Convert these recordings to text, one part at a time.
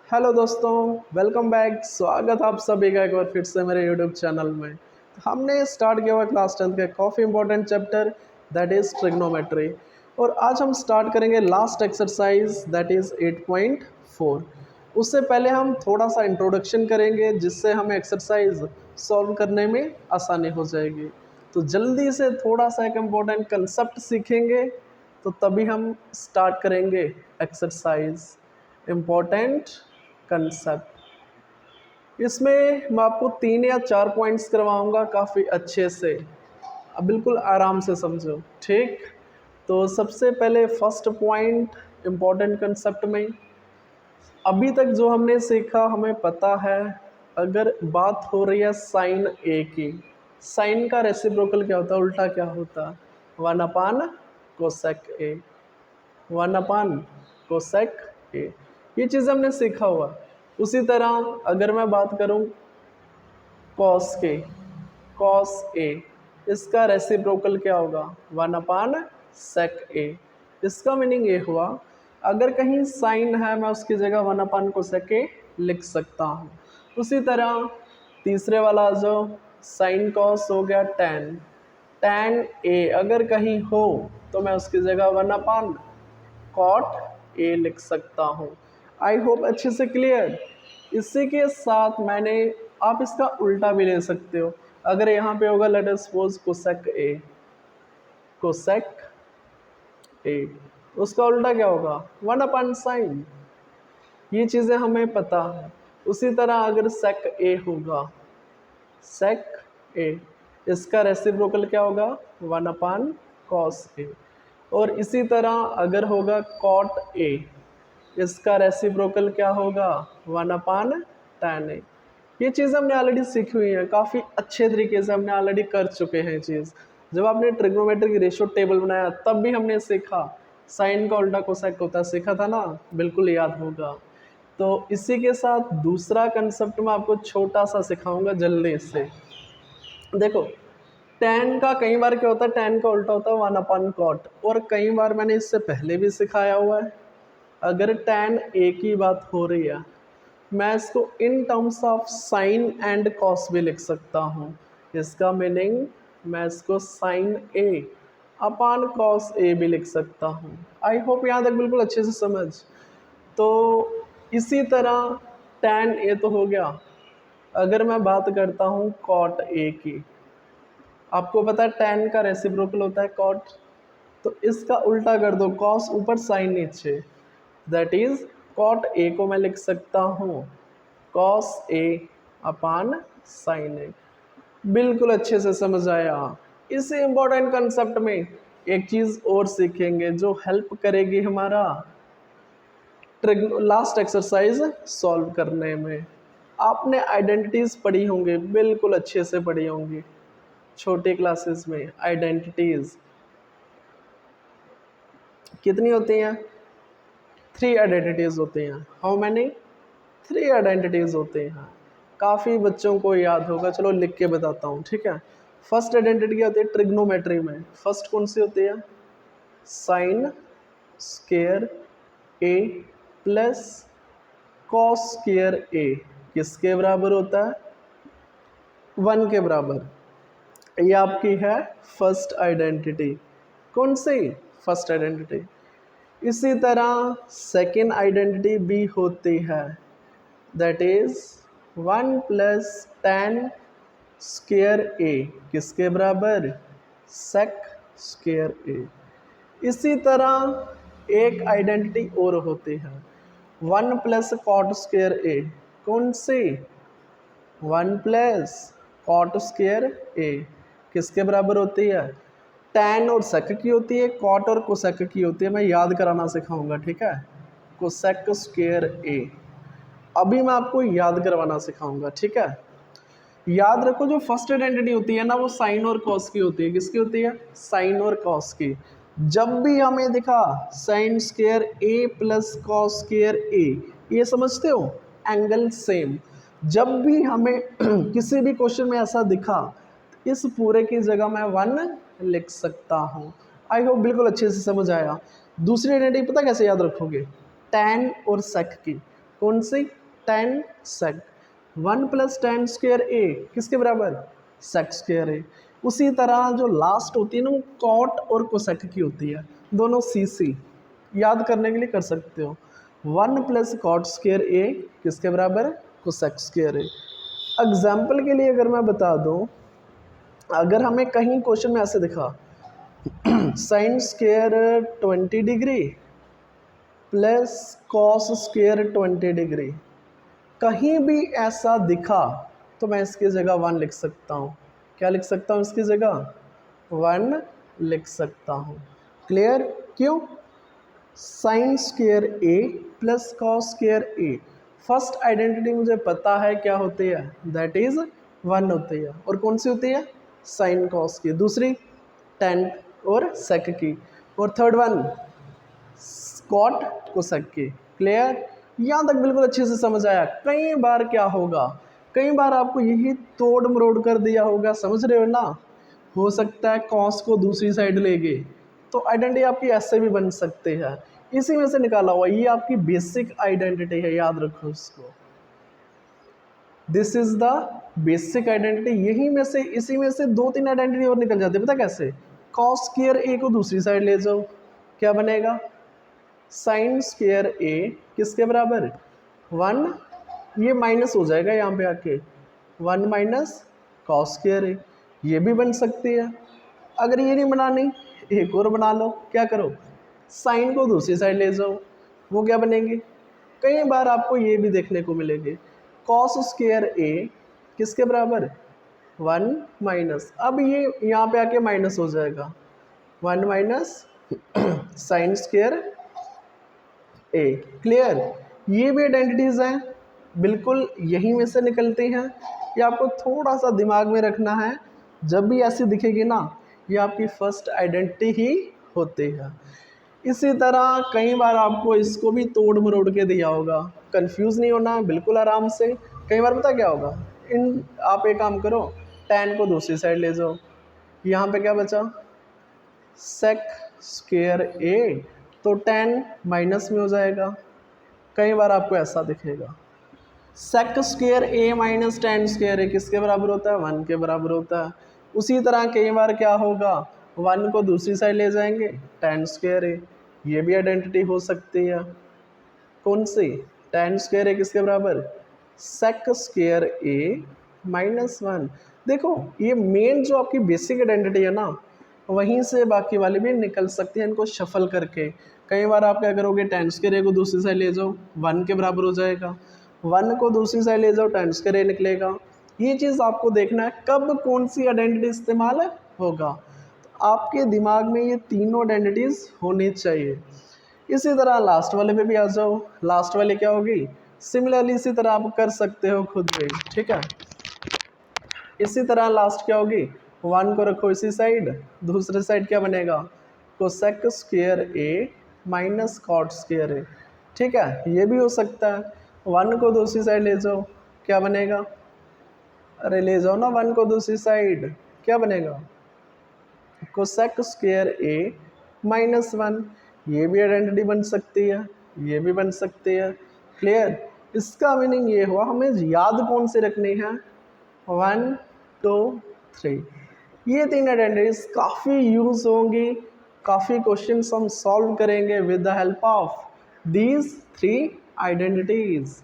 Hello दोस्तों, welcome back. स्वागत है आप सभी का एक बार फिर से मेरे यूट्यूब चैनल में। हमने स्टार्ट किया हुआ क्लास 10 का काफ़ी important chapter that is trigonometry, और आज हम स्टार्ट करेंगे लास्ट एक्सरसाइज दैट इज़ 8.4। उससे पहले हम थोड़ा सा इंट्रोडक्शन करेंगे जिससे हमें एक्सरसाइज सॉल्व करने में आसानी हो जाएगी। तो जल्दी से थोड़ा सा एक इम्पोर्टेंट कंसेप्ट सीखेंगे तो तभी हम स्टार्ट करेंगे एक्सरसाइज। इम्पोर्टेंट कंसेप्ट, इसमें मैं आपको 3 या 4 पॉइंट्स करवाऊंगा काफ़ी अच्छे से। अब बिल्कुल आराम से समझो, ठीक। तो सबसे पहले फर्स्ट पॉइंट इम्पोर्टेंट कंसेप्ट में, अभी तक जो हमने सीखा हमें पता है, अगर बात हो रही है साइन ए की, साइन का रेसिप्रोकल क्या होता है, उल्टा क्या होता है, 1/, कोसेक ए, 1/, कोसेक ए। ये चीज़ हमने सीखा हुआ। उसी तरह अगर मैं बात करूं कॉस के, कॉस ए, इसका रेसिप्रोकल क्या होगा, 1/sec ए। इसका मीनिंग ये हुआ, अगर कहीं साइन है मैं उसकी जगह 1/cosec ए लिख सकता हूँ। उसी तरह तीसरे वाला जो साइन कॉस हो गया tan, tan ए अगर कहीं हो तो मैं उसकी जगह 1/cot ए लिख सकता हूँ। आई होप अच्छे से क्लियर। इसी के साथ मैंने, आप इसका उल्टा भी ले सकते हो। अगर यहाँ पे होगा लेट अस सपोज कोसेक ए, कोसेक ए, उसका उल्टा क्या होगा, 1/sin। ये चीज़ें हमें पता है। उसी तरह अगर सेक ए होगा, सेक ए, इसका रेसिप्रोकल क्या होगा, 1/cos ए। और इसी तरह अगर होगा कॉट ए, इसका रेसिप्रोकल क्या होगा, 1/tan ए। ये चीज़ हमने ऑलरेडी सीखी हुई है, काफ़ी अच्छे तरीके से हमने ऑलरेडी कर चुके हैं चीज़। जब आपने ट्रिग्नोमेट्री की रेशियो टेबल बनाया तब भी हमने सीखा साइन का उल्टा कोसेक होता है, सीखा था ना, बिल्कुल याद होगा। तो इसी के साथ दूसरा कंसेप्ट मैं आपको छोटा सा सिखाऊंगा जल्दी से। देखो, tan का कई बार क्या होता है, tan का उल्टा होता है 1/cot, और कई बार मैंने इससे पहले भी सिखाया हुआ है। अगर tan a की बात हो रही है, मैं इसको इन terms of sine and cos भी लिख सकता हूँ। इसका मीनिंग मैं इसको sign A upon cos A भी लिख सकता हूँ। आई होप यहाँ तक बिल्कुल अच्छे से समझ। तो इसी तरह tan ए तो हो गया। अगर मैं बात करता हूँ कॉट ए की, आपको पता है tan का रेसिप्रोकल होता है कॉट, तो इसका उल्टा कर दो, कॉस ऊपर साइन नीचे, दैट इज कॉट ए को मैं लिख सकता हूँ कॉस ए अपान साइन ए। बिल्कुल अच्छे से समझ आया। इस इम्पोर्टेंट कंसेप्ट में एक चीज़ और सीखेंगे जो हेल्प करेगी हमारा लास्ट एक्सरसाइज सॉल्व करने में। आपने आइडेंटिटीज़ पढ़ी होंगी, बिल्कुल अच्छे से पढ़ी होंगी छोटे क्लासेस में। आइडेंटिटीज़ कितनी होती हैं, 3 आइडेंटिटीज़ होती हैं। हाउ मैनी, 3 आइडेंटिटीज़ होती हैं। काफ़ी बच्चों को याद होगा, चलो लिख के बताता हूँ, ठीक है। फर्स्ट आइडेंटिटी क्या होती है ट्रिग्नोमेट्री में, फर्स्ट कौन सी होती है, sign square A plus cos square A किसके बराबर होता है, 1 के बराबर। ये आपकी है फर्स्ट आइडेंटिटी। कौन सी, फर्स्ट आइडेंटिटी। इसी तरह सेकेंड आइडेंटिटी भी होती है, that is 1 + tan square A किसके बराबर, सेक स्क्वायर ए। इसी तरह एक आइडेंटिटी और होती है 1 + cot स्क्वायर ए, कौन सी, 1 + cot स्क्वायर ए किसके बराबर होती है, tan और sec की होती है, cot और cosec की होती है। मैं याद कराना सिखाऊंगा, ठीक है, cosec स्क्वायर ए। अभी मैं आपको याद करवाना सिखाऊंगा, ठीक है। याद रखो जो फर्स्ट आइडेंटिटी होती है ना, वो साइन और कॉस की होती है। किसकी होती है, साइन और कॉस की। जब भी हमें दिखा sign square A plus cos square A, ये समझते हो एंगल सेम। जब भी हमें किसी भी क्वेश्चन में ऐसा दिखा, इस पूरे की जगह मैं 1 लिख सकता हूँ। आई होप बिल्कुल अच्छे से समझ आया। दूसरी आइडेंटिटी पता कैसे याद रखोगे, tan और sec की। कौन सी? tan sec 1 + tan square A किसके बराबर? sec स्क्वायर ए। उसी तरह जो लास्ट होती है ना वो कॉट और कोसेक की होती है, दोनों सी याद करने के लिए कर सकते हो। 1 + कॉट स्क्वायर ए किसके बराबर? कोसेक स्क्वायर ए। एग्जाम्पल के लिए अगर मैं बता दूं, अगर हमें कहीं क्वेश्चन में ऐसे दिखा sine square 20 degree plus cos square 20 degree, कहीं भी ऐसा दिखा तो मैं इसकी जगह 1 लिख सकता हूँ। क्या लिख सकता हूँ इसकी जगह? 1 लिख सकता हूँ। क्लियर? क्यों? Sign square A plus cos square A, first identity मुझे पता है क्या होती है, दैट इज 1 होती है। और कौन सी होती है? साइन कॉस की। दूसरी tan और sec की। और थर्ड वन कॉट कोसेक की। क्लियर? यहाँ तक बिल्कुल अच्छे से समझ आया। कई बार क्या होगा, कई बार आपको यही तोड़ मरोड़ कर दिया होगा, समझ रहे हो ना? हो सकता है कॉस को दूसरी साइड ले गए तो आइडेंटिटी आपकी ऐसे भी बन सकती है, इसी में से निकाला हुआ। ये आपकी बेसिक आइडेंटिटी है, याद रखो इसको। This is the basic identity. यही में से, इसी में से 2-3 आइडेंटिटी और निकल जाती है। पता कैसे? कॉस स्क्वायर ए को दूसरी साइड ले जाओ, क्या बनेगा? साइन स्क्वायर ए किसके बराबर? 1, ये माइनस हो जाएगा यहाँ पे आके, 1 माइनस कॉस स्क्वायर ए। ये भी बन सकती है। अगर ये नहीं बनानी, एक और बना लो। क्या करो? साइन को दूसरी साइड ले जाओ, वो क्या बनेगी? कई बार आपको ये भी देखने को मिलेगी, कॉस स्क्वायर ए किसके बराबर? 1 माइनस, अब ये यहाँ पे आके माइनस हो जाएगा, 1 minus sign square a. Clear? ये भी आइडेंटिटीज हैं, बिल्कुल यहीं में से निकलती हैं। ये आपको थोड़ा सा दिमाग में रखना है, जब भी ऐसी दिखेगी ना, ये आपकी फर्स्ट आइडेंटिटी ही होती है। इसी तरह कई बार आपको इसको भी तोड़ मरोड़ के दिया होगा, कंफ्यूज नहीं होना, बिल्कुल आराम से। कई बार पता क्या होगा, आप एक काम करो, tan को दूसरी साइड ले जाओ, यहाँ पे क्या बचा? sec स्क्वायर ए, तो tan माइनस में हो जाएगा। कई बार आपको ऐसा दिखेगा, sec square A minus tan square A किसके बराबर होता है? 1 के बराबर होता है। उसी तरह कई बार क्या होगा, 1 को दूसरी साइड ले जाएंगे, tan स्क्वायर ए, ये भी आइडेंटिटी हो सकती है। कौन सी? tan स्क्वायर ए किसके बराबर? sec square A minus 1। देखो ये मेन जो आपकी बेसिक आइडेंटिटी है ना, वहीं से बाकी वाले भी निकल सकते हैं, इनको शफल करके। कई बार आप क्या करोगे, tan स्क्वायर ए को दूसरी साइड ले जाओ, 1 के बराबर हो जाएगा, 1 को दूसरी साइड ले जाओ, tan स्क्वायर ए निकलेगा। ये चीज़ आपको देखना है कब कौन सी आइडेंटिटी इस्तेमाल होगा। तो आपके दिमाग में ये तीनों आइडेंटिटीज़ होनी चाहिए। इसी तरह लास्ट वाले पे भी आ जाओ। लास्ट वाले क्या होगी? सिमिलरली इसी तरह आप कर सकते हो खुद भी, ठीक है। इसी तरह लास्ट क्या होगी, 1 को रखो इसी साइड, दूसरे साइड क्या बनेगा? Cosec square A minus cot square ए, ठीक है। ये भी हो सकता है, 1 को दूसरी साइड ले जाओ, क्या बनेगा? अरे ले जाओ ना 1 को दूसरी साइड, क्या बनेगा? Cosec square A minus 1। ये भी आइडेंटिटी बन सकती है, ये भी बन सकती है। क्लियर? इसका मीनिंग ये हुआ, हमें याद कौन से रखनी है? 1 2 3, ये 3 आइडेंटिटीज काफ़ी यूज होंगी, काफ़ी क्वेश्चंस हम सॉल्व करेंगे with the help of these 3 identities.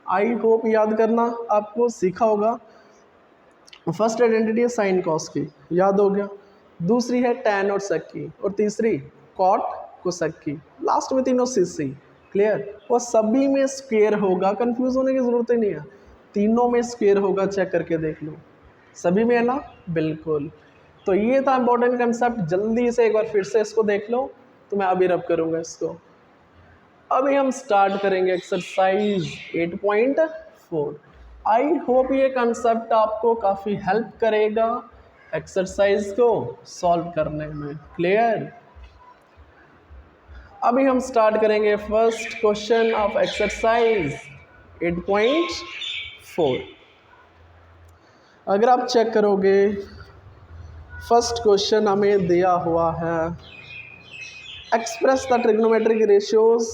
I hope याद करना आपको सीखा होगा। फर्स्ट आइडेंटिटी है साइन कॉस की, याद हो गया। दूसरी है tan और sec की, और तीसरी कॉट कोसेक की। लास्ट में तीनों सी। क्लियर? और सभी में स्क्वायर होगा, कंफ्यूज होने की ज़रूरत ही नहीं है, तीनों में स्क्वायर होगा, चेक करके देख लो। सभी में है ना? बिल्कुल। तो ये था इंपॉर्टेंट कंसेप्ट, जल्दी से एक बार फिर से इसको देख लो। तो मैं अभी रब करूँगा इसको। अभी हम स्टार्ट करेंगे एक्सरसाइज 8.4। आई होप ये कंसेप्ट आपको काफ़ी हेल्प करेगा एक्सरसाइज को सॉल्व करने में। क्लियर? अभी हम स्टार्ट करेंगे फर्स्ट क्वेश्चन ऑफ एक्सरसाइज 8.4। अगर आप चेक करोगे, फर्स्ट क्वेश्चन हमें दिया हुआ है, express the trigonometric ratios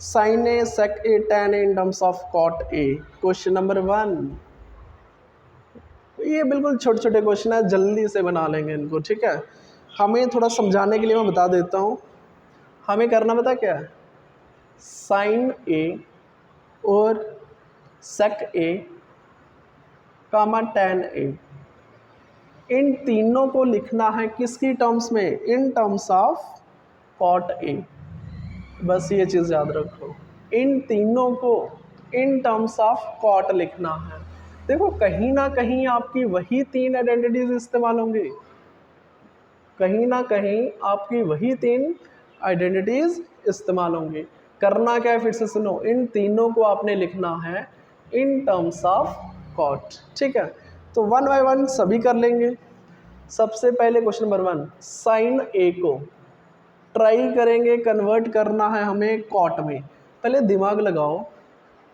sine A sec A tan A in terms of cot A. Question number 1, ये बिल्कुल छोटे छोटे क्वेश्चन है, जल्दी से बना लेंगे इनको, ठीक है। हमें थोड़ा समझाने के लिए मैं बता देता हूँ, हमें करना पता क्या है, साइन ए और सेक ए कामा tan ए, इन तीनों को लिखना है किसकी टर्म्स में, in terms of cot A. बस ये चीज़ याद रखो, इन तीनों को इन टर्म्स ऑफ कॉट लिखना है। देखो कहीं ना कहीं आपकी वही तीन आइडेंटिटीज इस्तेमाल होंगी, कहीं ना कहीं आपकी वही तीन आइडेंटिटीज इस्तेमाल होंगी। करना क्या है फिर से सुनो, इन तीनों को आपने लिखना है इन टर्म्स ऑफ कॉट, ठीक है। तो वन बाय वन सभी कर लेंगे। सबसे पहले क्वेश्चन नंबर 1, साइन ए को ट्राई करेंगे कन्वर्ट करना है हमें कॉट में। पहले दिमाग लगाओ,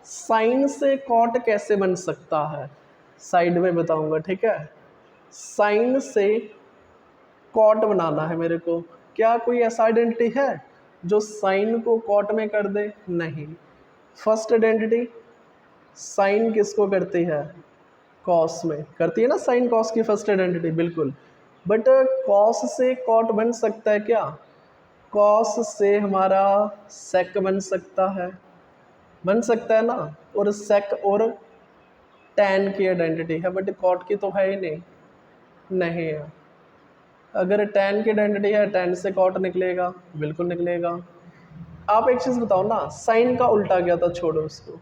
साइन से कॉट कैसे बन सकता है, साइड में बताऊंगा, ठीक है। साइन से कॉट बनाना है मेरे को, क्या कोई ऐसा आइडेंटिटी है जो साइन को कॉट में कर दे, नहीं। फर्स्ट आइडेंटिटी, साइन किसको करती है, कॉस में करती है ना, साइन कॉस की फर्स्ट आइडेंटिटी, बिल्कुल। बट कॉस से कॉट बन सकता है क्या, कॉस से हमारा सेक बन सकता है, बन सकता है ना। और सेक और टैन की आइडेंटिटी है, बट कॉट की तो है ही नहीं, नहीं है। अगर टैन की आइडेंटिटी है, टैन से कॉट निकलेगा, बिल्कुल निकलेगा। आप एक चीज़ बताओ ना, साइन का उल्टा क्या था, छोड़ो उसको,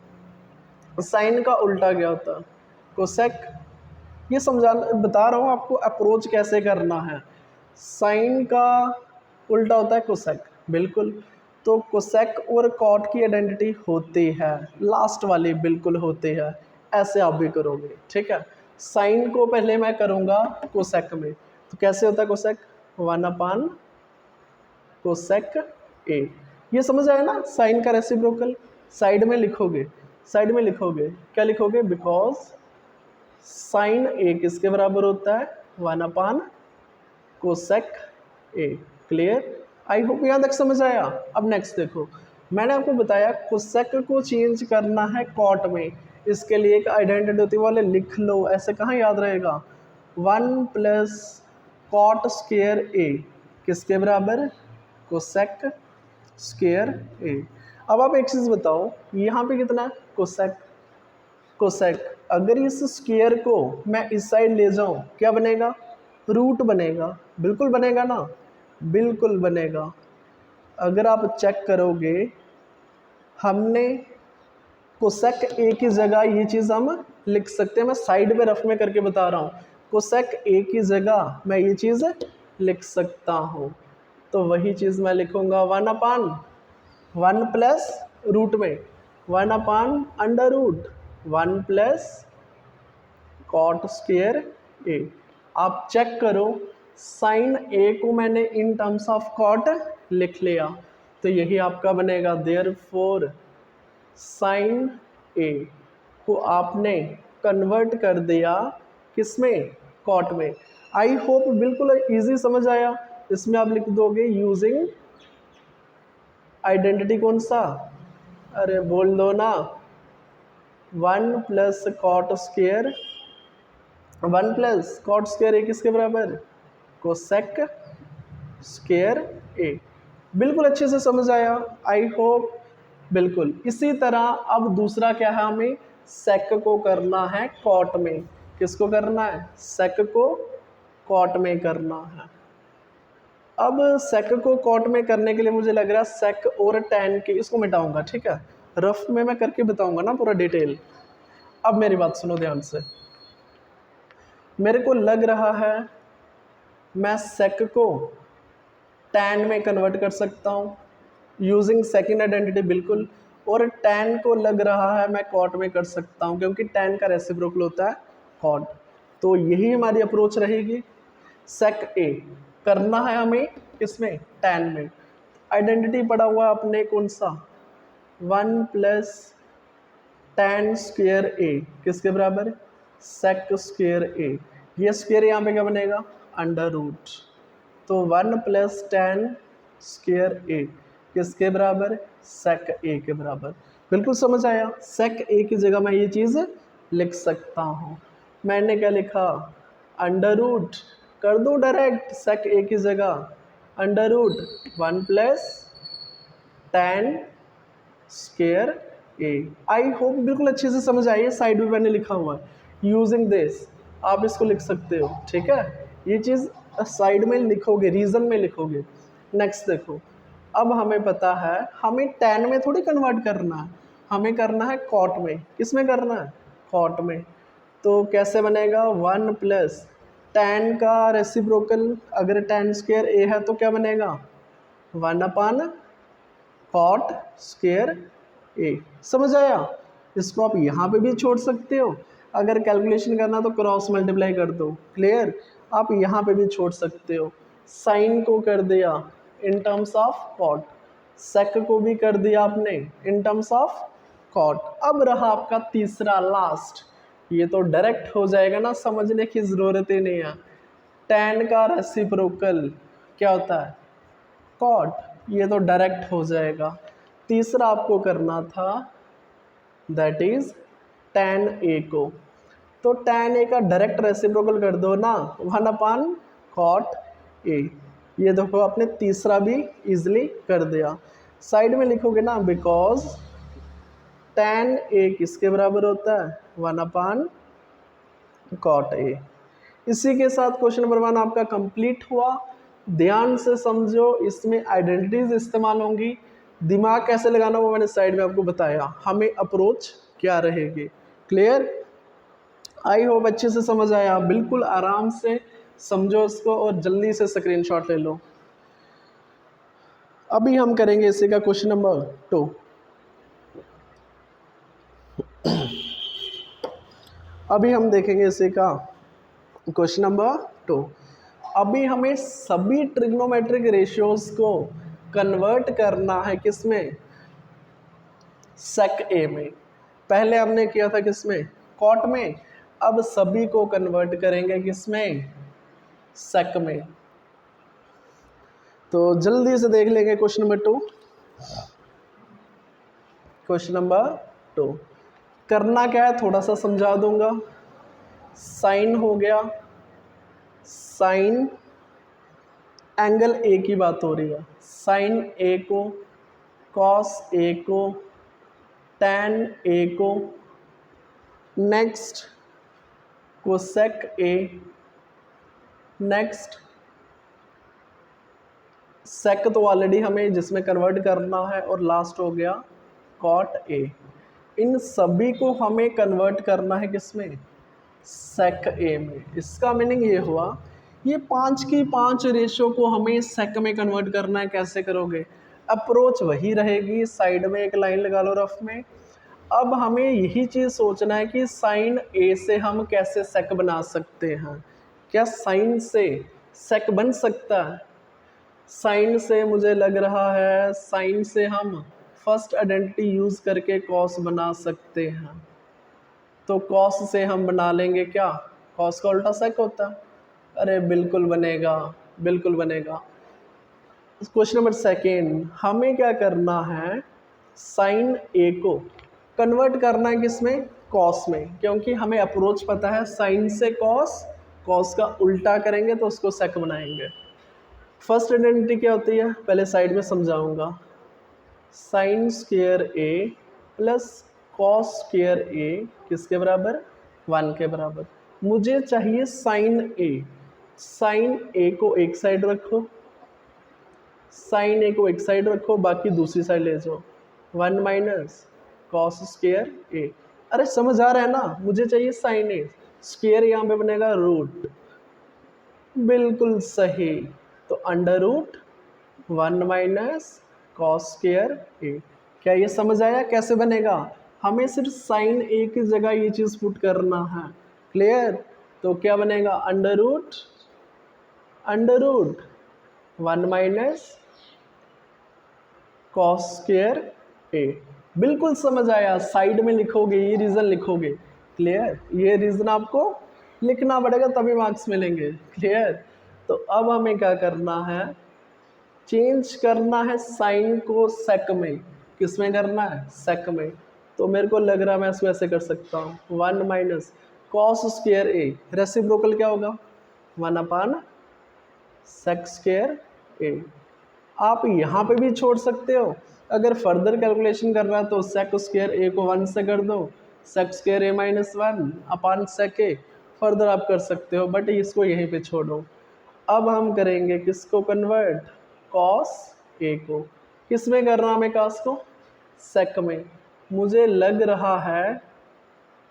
साइन का उल्टा क्या होता, कोसेक। ये समझाना बता रहा हूँ आपको, अप्रोच कैसे करना है। साइन का उल्टा होता है कोसेक, बिल्कुल। तो कोसेक और कॉट की आइडेंटिटी होती है, लास्ट वाली बिल्कुल होती है, ऐसे आप भी करोगे, ठीक है। साइन को पहले मैं करूँगा कोसेक में, तो कैसे होता है कोसेक, 1/, कोसेक ए। ये समझ आया ना, साइन का रेसिप्रोकल। साइड में लिखोगे, साइड में लिखोगे, क्या लिखोगे, बिकॉज साइन ए किसके बराबर होता है, 1/, cosec A. Clear, I hope यहाँ तक समझ आया। अब नेक्स्ट देखो, मैंने आपको बताया कोसेक को चेंज करना है कॉट में, इसके लिए एक आइडेंटिटी होती है, वाले लिख लो, ऐसे कहाँ याद रहेगा। 1 + कॉट स्क्वायर ए किसके बराबर, कोसेक स्क्वायर ए। अब आप एक चीज़ बताओ, यहाँ पे कितना है, कोसेक, कोसेक। अगर इस स्क्वायर को मैं इस साइड ले जाऊँ, क्या बनेगा, रूट बनेगा, बिल्कुल बनेगा ना, बिल्कुल बनेगा। अगर आप चेक करोगे, हमने कोसेक ए की जगह ये चीज़ हम लिख सकते हैं, मैं साइड पे रफ में करके बता रहा हूँ, कोसेक ए की जगह मैं ये चीज़ लिख सकता हूँ। तो वही चीज़ मैं लिखूँगा 1/1 प्लस रूट में 1/√1 प्लस कॉट स्क्वायर ए। आप चेक करो, साइन ए को मैंने इन टर्म्स ऑफ कॉट लिख लिया, तो यही आपका बनेगा। देयरफॉर साइन ए को आपने कन्वर्ट कर दिया किसमें, कॉट में। आई होप बिल्कुल इजी समझ आया। इसमें आप लिख दोगे यूजिंग आइडेंटिटी, कौन सा, अरे बोल दो ना, 1 + cot square, 1 + cot square A किसके बराबर, कोसेक स्क्वायर ए। बिल्कुल अच्छे से समझ आया, आई होप। बिल्कुल इसी तरह अब दूसरा क्या है, हमें सेक को करना है कॉट में। किसको करना है, सेक को कॉट में करना है। अब सेक को कॉट में करने के लिए मुझे लग रहा है सेक और टैन के, इसको मिटाऊंगा, ठीक है। रफ में मैं करके बताऊंगा ना पूरा डिटेल। अब मेरी बात सुनो ध्यान से, मेरे को लग रहा है मैं सेक को टैन में कन्वर्ट कर सकता हूँ यूजिंग सेकंड आइडेंटिटी, बिल्कुल। और टैन को लग रहा है मैं कॉट में कर सकता हूँ, क्योंकि टैन का रेसिप्रोकल होता है कॉट। तो यही हमारी अप्रोच रहेगी। सेक ए करना है हमें किसमें, टैन में। आइडेंटिटी पड़ा हुआ है अपने कौन सा, 1 + टैन स्क्वायर ए किसके बराबर, सेक स्क्वायर ए। ये स्क्वायर यहाँ पे क्या बनेगा, √। तो 1 + टैन स्क्वायर ए किसके बराबर, सेक ए के बराबर। बिल्कुल समझ आया, सेक ए की जगह मैं ये चीज़ लिख सकता हूँ। मैंने क्या लिखा, अंडर रूट, कर दूँ डायरेक्ट सेक ए की जगह, under root 1 plus tan square A. I hope बिल्कुल अच्छे से समझ आई है, साइड में मैंने लिखा हुआ है यूजिंग दिस, आप इसको लिख सकते हो, ठीक है। ये चीज़ साइड में लिखोगे, रीजन में लिखोगे। नेक्स्ट देखो, अब हमें पता है हमें tan में थोड़ी कन्वर्ट करना है, हमें करना है कॉट में। किस में करना है, कॉट में। तो कैसे बनेगा, 1 प्लस tan का रेसिप्रोकल, अगर tan स्क्वायर ए है तो क्या बनेगा, 1 अपान कॉट स्क्वायर ए। समझ आया, इसको आप यहाँ पे भी छोड़ सकते हो, अगर कैलकुलेशन करना तो क्रॉस मल्टीप्लाई कर दो, क्लियर। आप यहाँ पे भी छोड़ सकते हो, साइन को कर दिया इन टर्म्स ऑफ कॉट, सेक को भी कर दिया आपने इन टर्म्स ऑफ कॉट। अब रहा आपका तीसरा लास्ट, ये तो डायरेक्ट हो जाएगा ना, समझने की ज़रूरत ही नहीं है। tan का रेसिप्रोकल क्या होता है, कॉट, ये तो डायरेक्ट हो जाएगा। तीसरा आपको करना था दैट इज tan ए को, तो tan ए का डायरेक्ट रेसिप्रोकल कर दो ना, 1 अपान कॉट ए। ये देखो आपने तीसरा भी इजिली कर दिया। साइड में लिखोगे ना, बिकॉज tan ए किसके बराबर होता है, 1 अपान कॉट ए। इसी के साथ क्वेश्चन नंबर 1 आपका कंप्लीट हुआ। ध्यान से समझो, इसमें आइडेंटिटीज इस्तेमाल होंगी, दिमाग कैसे लगाना वो मैंने साइड में आपको बताया, हमें अप्रोच क्या रहेगी, क्लियर। आई होप अच्छे से समझ आया, बिल्कुल आराम से समझो इसको और जल्दी से स्क्रीनशॉट ले लो। अभी हम करेंगे इसी का क्वेश्चन नंबर 2। अभी हम देखेंगे इसी का क्वेश्चन नंबर 2। अभी हमें सभी ट्रिग्नोमेट्रिक रेशियोज को कन्वर्ट करना है किसमें, सेक ए में। पहले हमने किया था किसमें, कॉट में, अब सभी को कन्वर्ट करेंगे किसमें, सेक में। तो जल्दी से देख लेंगे क्वेश्चन नंबर 2। क्वेश्चन नंबर 2 करना क्या है थोड़ा सा समझा दूंगा। साइन हो गया, साइन एंगल ए की बात हो रही है, साइन ए को, कॉस ए को, टैन ए को, नेक्स्ट कोसेक ए, नेक्स्ट सेक तो ऑलरेडी हमें जिसमें कन्वर्ट करना है, और लास्ट हो गया कॉट ए। इन सभी को हमें कन्वर्ट करना है किसमें, सेक ए में। इसका मीनिंग ये हुआ, ये 5 की 5 रेशो को हमें सेक में कन्वर्ट करना है। कैसे करोगे, अप्रोच वही रहेगी, साइड में एक लाइन लगा लो रफ में। अब हमें यही चीज़ सोचना है कि साइन ए से हम कैसे सेक बना सकते हैं। क्या साइन से सेक बन सकता है, साइन से मुझे लग रहा है, साइन से हम फर्स्ट आइडेंटिटी यूज़ करके कॉस बना सकते हैं। तो कॉस से हम बना लेंगे क्या, कॉस का उल्टा सेक होता है। अरे बिल्कुल बनेगा, बिल्कुल बनेगा। क्वेश्चन नंबर 2 हमें क्या करना है, साइन ए को कन्वर्ट करना है किसमें, कॉस में, क्योंकि हमें अप्रोच पता है, साइन से कॉस, कॉस का उल्टा करेंगे तो उसको सेक बनाएंगे। फर्स्ट आइडेंटिटी क्या होती है, पहले साइड में समझाऊंगा। Sign square A plus cos square A किसके बराबर, 1 के बराबर। मुझे चाहिए साइन ए, साइन ए को एक साइड रखो, साइन ए को एक साइड रखो, बाकी दूसरी साइड ले जाओ, 1 माइनस कॉस स्क्वायर ए। अरे समझ आ रहा है ना, मुझे चाहिए साइन ए, स्क्वायर यहाँ पे बनेगा रूट, बिल्कुल सही। तो under root 1 minus cos square A. क्या ये समझ आया कैसे बनेगा, हमें सिर्फ साइन ए की जगह ये चीज़ पुट करना है, क्लियर। तो क्या बनेगा, under root 1 minus cos square A. बिल्कुल समझ आया, साइड में लिखोगे, ये रीज़न लिखोगे, क्लियर। ये रीज़न आपको लिखना पड़ेगा तभी मार्क्स मिलेंगे, क्लियर। तो अब हमें क्या करना है, चेंज करना है साइन को सेक में, किस में करना है, सेक में। तो मेरे को लग रहा है मैं इसको ऐसे कर सकता हूँ, 1 माइनस कॉस स्क्वायर ए, रेसिप्रोकल क्या होगा, 1 अपान सेक स्क्वायर ए। आप यहाँ पे भी छोड़ सकते हो, अगर फर्दर कैलकुलेशन करना है तो सेक स्क्वायर ए को 1 से कर दो, सेक square A minus 1 upon sec A, further आप कर सकते हो, बट इसको यहीं पे छोड़ो। अब हम करेंगे किसको कन्वर्ट, कॉस ए को, किस में करना हमें, कॉस को सेक में। मुझे लग रहा है,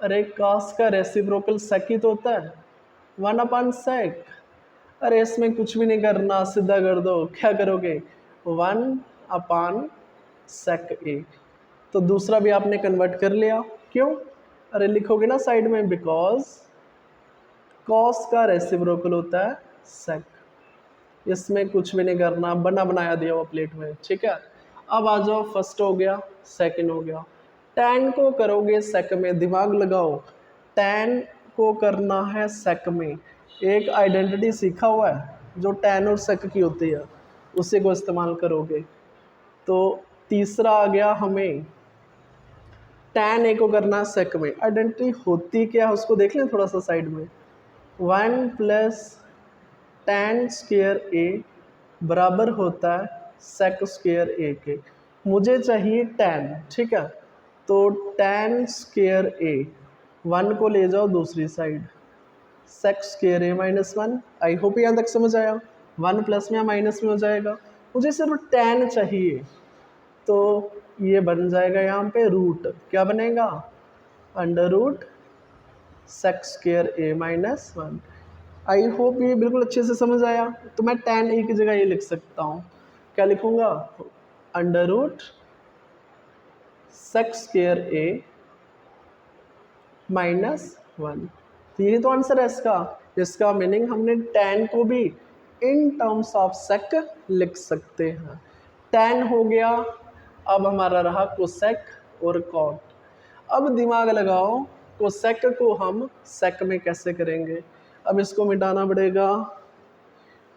अरे कॉस का रेसिप्रोकल सेक ही तो होता है, 1 अपान सेक। अरे इसमें कुछ भी नहीं करना, सीधा कर दो, क्या करोगे, 1 अपान सेक ए। तो दूसरा भी आपने कन्वर्ट कर लिया, क्यों, अरे लिखोगे ना साइड में, बिकॉज कॉस का रेसिप्रोकल होता है सेक। इसमें कुछ भी नहीं करना, बना बनाया दिया हुआ प्लेट में, ठीक है। अब आ जाओ, फर्स्ट हो गया, सेकंड हो गया, टैन को करोगे सेक में, दिमाग लगाओ, टैन को करना है सेक में। एक आइडेंटिटी सीखा हुआ है जो टैन और सेक की होती है, उसी को इस्तेमाल करोगे। तो तीसरा आ गया, हमें टैन ए को करना है सेक में। आइडेंटिटी होती क्या है उसको देख लें थोड़ा सा साइड में, 1 प्लस टैन स्क्वायर ए बराबर होता है सेक स्क्वायर ए के। मुझे चाहिए टैन, ठीक है, तो टैन स्क्वायर ए, 1 को ले जाओ दूसरी side, sec square A minus 1। I hope यहाँ तक समझ आया, 1 प्लस में या माइनस में हो जाएगा, मुझे सिर्फ टैन चाहिए, तो ये बन जाएगा यहाँ पे रूट, क्या बनेगा, under root sec square A minus 1। I hope ये बिल्कुल अच्छे से समझ आया। तो मैं टैन ए की जगह ये लिख सकता हूँ, क्या लिखूँगा, under root sec square A minus 1। तो यही तो आंसर है इसका। इसका मीनिंग हमने टैन को भी इन टर्म्स ऑफ सेक लिख सकते हैं। टैन हो गया, अब हमारा रहा कोसेक और कॉट। अब दिमाग लगाओ, कोसेक को हम सेक में कैसे करेंगे। अब इसको मिटाना पड़ेगा,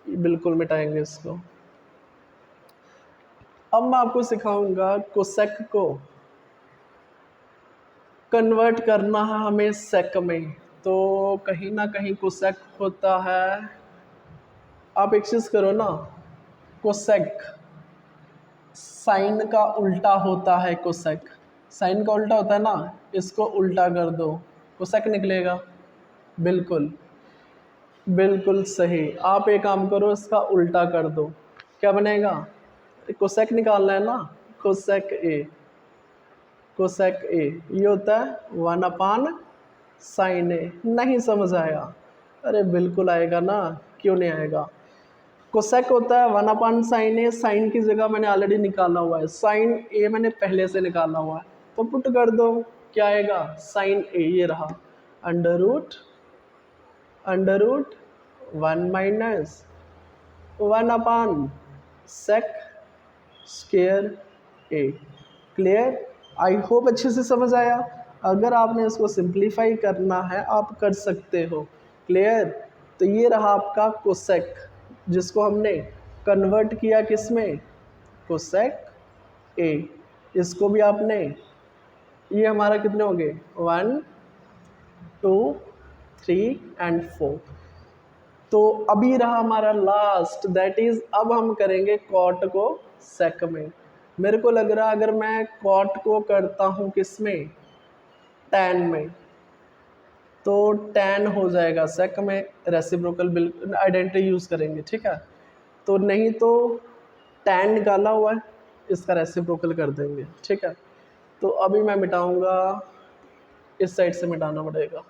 बिल्कुल मिटाएंगे इसको। अब मैं आपको सिखाऊंगा कोसेक को कन्वर्ट करना है हमें सेक में। तो कहीं ना कहीं कोसेक होता है, आप एक चीज़ करो ना, कोसेक साइन का उल्टा होता है, कोसेक साइन का उल्टा होता है ना, इसको उल्टा कर दो, कोसेक निकलेगा। बिल्कुल बिल्कुल सही। आप एक काम करो, इसका उल्टा कर दो, क्या बनेगा, कोसेक निकालना है ना, कोसेक ए, कोसेक ए ये होता है 1 अपान साइन ए। नहीं समझ आया, अरे बिल्कुल आएगा ना, क्यों नहीं आएगा। कोसेक होता है 1 अपान साइन ए, साइन की जगह मैंने ऑलरेडी निकाला हुआ है, साइन ए मैंने पहले से निकाला हुआ है, तो पुट कर दो, क्या आएगा, साइन ए, ये रहा, under root 1 minus 1 upon sec square a. Clear, I hope अच्छे से समझ आया। अगर आपने इसको सिंप्लीफाई करना है आप कर सकते हो। क्लियर, तो ये रहा आपका कोसेक, जिसको हमने कन्वर्ट किया किस में, कोसेक ए। इसको भी आपने, ये हमारा कितने हो गए, 1 2 3 एंड 4। तो अभी रहा हमारा लास्ट, दैट इज अब हम करेंगे कॉट को सेक में। मेरे को लग रहा है अगर मैं कॉट को करता हूँ किस में, टैन में, तो टैन हो जाएगा सेक में, रेसिप्रोकल बिल्कुल आइडेंटिटी यूज़ करेंगे, ठीक है। तो नहीं तो टैन निकाला हुआ है, इसका रेसिप्रोकल कर देंगे, ठीक है। तो अभी मैं मिटाऊंगा, इस साइड से मिटाना पड़ेगा।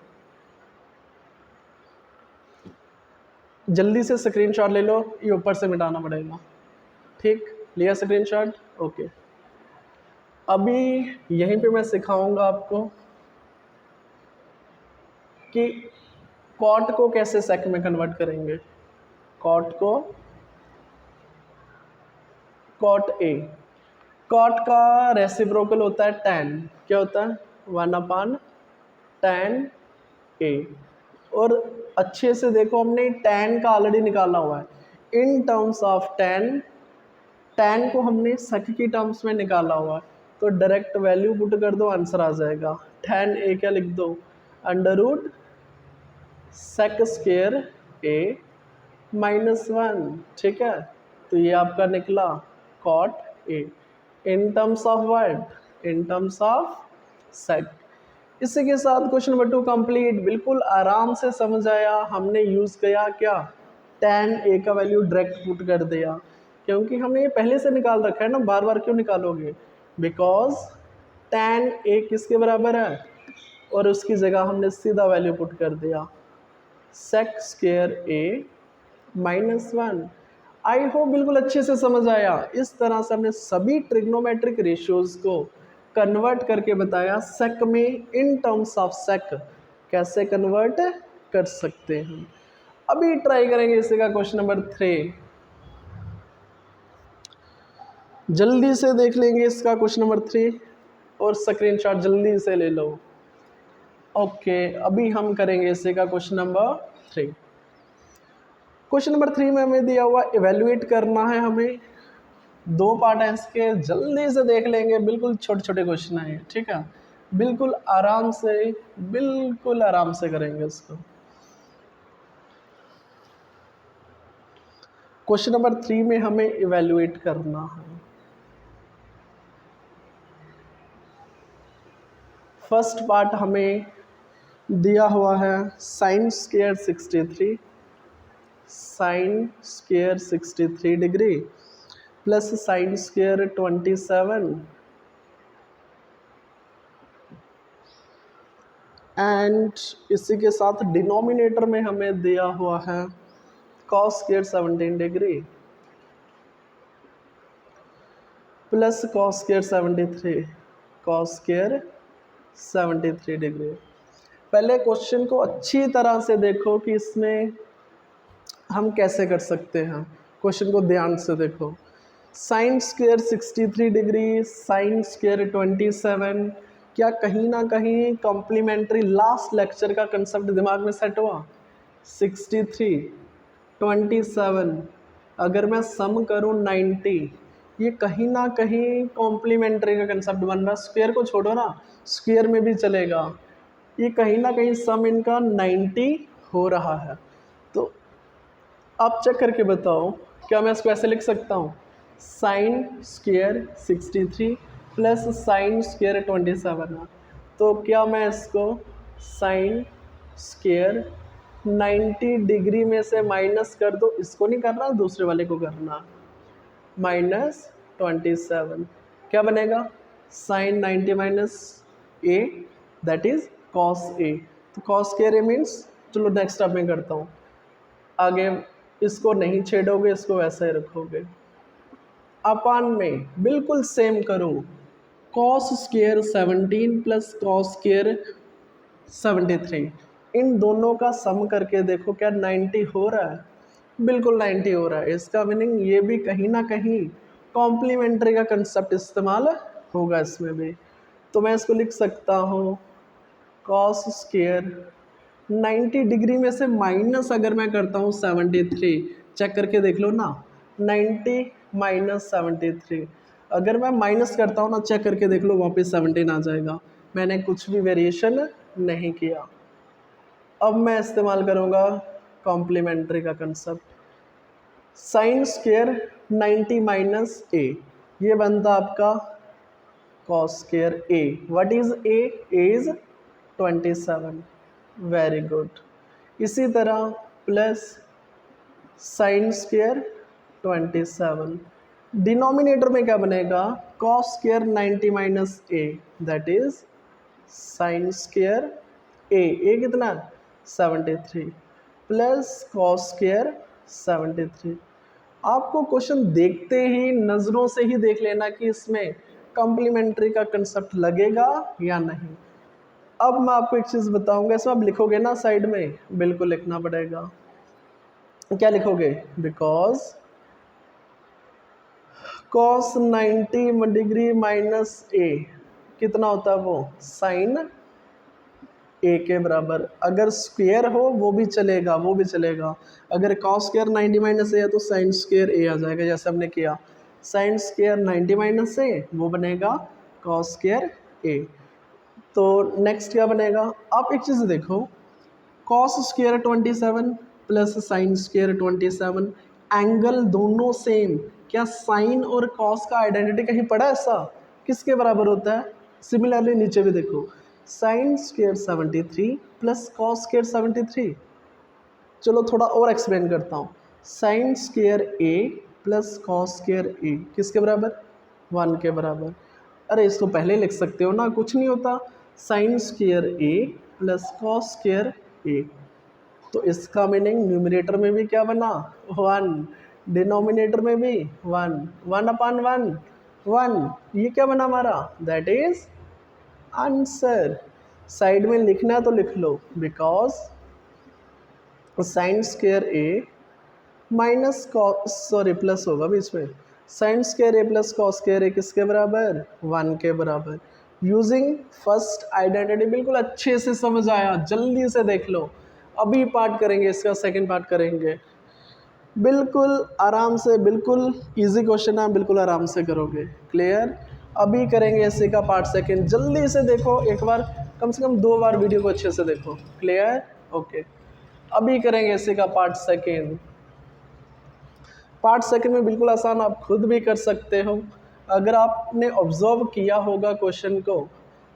जल्दी से स्क्रीनशॉट ले लो, ये ऊपर से मिटाना पड़ेगा, ठीक, लिया स्क्रीनशॉट, ओके। अभी यहीं पे मैं सिखाऊंगा आपको कि कॉट को कैसे सेक में कन्वर्ट करेंगे। कॉट को, कॉट ए, कॉट का रेसिप्रोकल होता है टैन, क्या होता है, 1 अपान टैन ए। और अच्छे से देखो, हमने टैन का ऑलरेडी निकाला हुआ है, इन टर्म्स ऑफ टैन tan को हमने sec की टर्म्स में निकाला हुआ है, तो डायरेक्ट वैल्यू पुट कर दो, आंसर आ जाएगा। tan a क्या लिख दो, under root sec square a -1, ठीक है। तो ये आपका निकला cot a in terms of what, in terms of sec। इसी के साथ क्वेश्चन नंबर 2 कंप्लीट। बिल्कुल आराम से समझ आया, हमने यूज़ किया क्या, tan a का वैल्यू डायरेक्ट पुट कर दिया, क्योंकि हमने ये पहले से निकाल रखा है ना, बार बार क्यों निकालोगे, बिकॉज tan a किसके बराबर है, और उसकी जगह हमने सीधा वैल्यू पुट कर दिया sec square a -1। I hope बिल्कुल अच्छे से समझ आया। इस तरह से हमने सभी ट्रिग्नोमेट्रिक रेशियोज को कन्वर्ट करके बताया सेक में, इन टर्म्स ऑफ सेक कैसे कन्वर्ट कर सकते हैं। अभी ट्राई करेंगे इसी का क्वेश्चन नंबर 3, जल्दी से देख लेंगे इसका क्वेश्चन नंबर 3 और स्क्रीनशॉट जल्दी से ले लो। ओके, अभी हम करेंगे इसी का क्वेश्चन नंबर 3। क्वेश्चन नंबर 3 में हमें दिया हुआ इवेल्युएट करना है, हमें 2 पार्ट हैं इसके, जल्दी से देख लेंगे, बिल्कुल छोटे छोटे क्वेश्चन हैं, ठीक है, बिल्कुल आराम से करेंगे इसको। क्वेश्चन नंबर 3 में हमें इवेल्युएट करना है। फर्स्ट पार्ट हमें दिया हुआ है sine square 63 degree plus sine square 27 and इसी के साथ डिनोमिनेटर में हमें दिया हुआ है cos square 17 degree plus cos square 73 degree. पहले क्वेश्चन को अच्छी तरह से देखो कि इसमें हम कैसे कर सकते हैं, क्वेश्चन को ध्यान से देखो। Sine square 63 degree, sine square 27, क्या कहीं ना कहीं कॉम्प्लीमेंट्री लास्ट लेक्चर का कंसेप्ट दिमाग में सेट हुआ। 63 27 अगर मैं सम करूं 90, ये कहीं ना कहीं कॉम्प्लीमेंट्री का कंसेप्ट बन रहा। स्क्वायर को छोड़ो ना, स्क्वायर में भी चलेगा, ये कहीं ना कहीं सम इनका 90 हो रहा है। तो आप चेक करके बताओ, क्या मैं इसको ऐसे लिख सकता हूँ, sine square 63 plus sine square 27 है, तो क्या मैं इसको साइन स्क्वायर 90 डिग्री में से माइनस कर दो, इसको नहीं करना, दूसरे वाले को करना, -27 क्या बनेगा, sine 90 minus A that is cos A. तो कॉस स्क्वायर ए मीन्स, चलो नेक्स्ट स्टेप में करता हूँ, आगे इसको नहीं छेड़ोगे, इसको वैसे ही रखोगे, अपान में बिल्कुल सेम करो, cos square 17 plus cos square 73, इन दोनों का सम करके देखो क्या 90 हो रहा है, बिल्कुल 90 हो रहा है। इसका मीनिंग ये भी कहीं ना कहीं कॉम्प्लीमेंट्री का कंसेप्ट इस्तेमाल होगा इसमें भी। तो मैं इसको लिख सकता हूँ कॉस स्क्वायर 90 डिग्री में से माइनस अगर मैं करता हूँ 73, चेक करके देख लो ना, 90 माइनस 73, अगर मैं माइनस करता हूँ ना, चेक करके देख लो वापस 17 आ जाएगा, मैंने कुछ भी वेरिएशन नहीं किया। अब मैं इस्तेमाल करूँगा कॉम्प्लीमेंट्री का कंसेप्ट, साइन स्क्वायर 90 माइनस ए, ये बनता आपका cos square A, what is a is 27, very good. इसी तरह प्लस साइन स्क्वायर 27, डिनोमिनेटर में क्या बनेगा, cos square 90 minus A that is sine square A कितना 73 प्लस कॉस स्क्वायर 73। आपको क्वेश्चन देखते ही नज़रों से ही देख लेना कि इसमें कॉम्प्लीमेंट्री का कंसेप्ट लगेगा या नहीं। अब मैं आपको एक चीज़ बताऊंगा, इसमें आप लिखोगे ना साइड में, बिल्कुल लिखना पड़ेगा, क्या लिखोगे, बिकॉज कॉस 90 डिग्री माइनस ए कितना होता है, वो साइन ए के बराबर, अगर स्क्वायर हो वो भी चलेगा, अगर कॉस स्क्वायर 90 माइनस ए है तो साइन स्क्वायर ए आ जाएगा, जैसे हमने किया। साइन स्क्वायर 90 माइनस ए वो बनेगा कॉस स्क्वायर ए। तो नेक्स्ट क्या बनेगा, आप एक चीज़ देखो, cos square 27 plus sine square 27, angle दोनों सेम। क्या साइन और कॉस का आइडेंटिटी कहीं पड़ा ऐसा, किसके बराबर होता है? सिमिलरली नीचे भी देखो, sine square 73 plus cos square 73। चलो थोड़ा और एक्सप्लेन करता हूँ। Sign square A plus cos square A किसके बराबर? 1 के बराबर। अरे इसको पहले लिख सकते हो ना, कुछ नहीं होता। Sign square A plus cos square ए, तो इसका मीनिंग न्यूमरेटर में भी क्या बना? 1, डिनोमिनेटर में भी 1, 1/1 1। ये क्या बना हमारा? That is answer. साइड में लिखना है तो लिख लो, because sine square A minus cos, sorry plus होगा बीच में, sine square A plus cos square A किसके बराबर? 1 के बराबर। यूजिंग फर्स्ट आइडेंटिटी बिल्कुल अच्छे से समझ आया, जल्दी से देख लो। अभी पार्ट करेंगे इसका, सेकंड पार्ट करेंगे बिल्कुल आराम से, बिल्कुल इजी क्वेश्चन है, बिल्कुल आराम से करोगे। क्लियर? अभी करेंगे इसी का पार्ट सेकंड, जल्दी से देखो एक बार, कम से कम 2 बार वीडियो को अच्छे से देखो। क्लियर? ओके, अभी करेंगे इसी का पार्ट सेकंड। पार्ट सेकंड में बिल्कुल आसान, आप खुद भी कर सकते हो। अगर आपने ऑब्जर्व किया होगा क्वेश्चन को,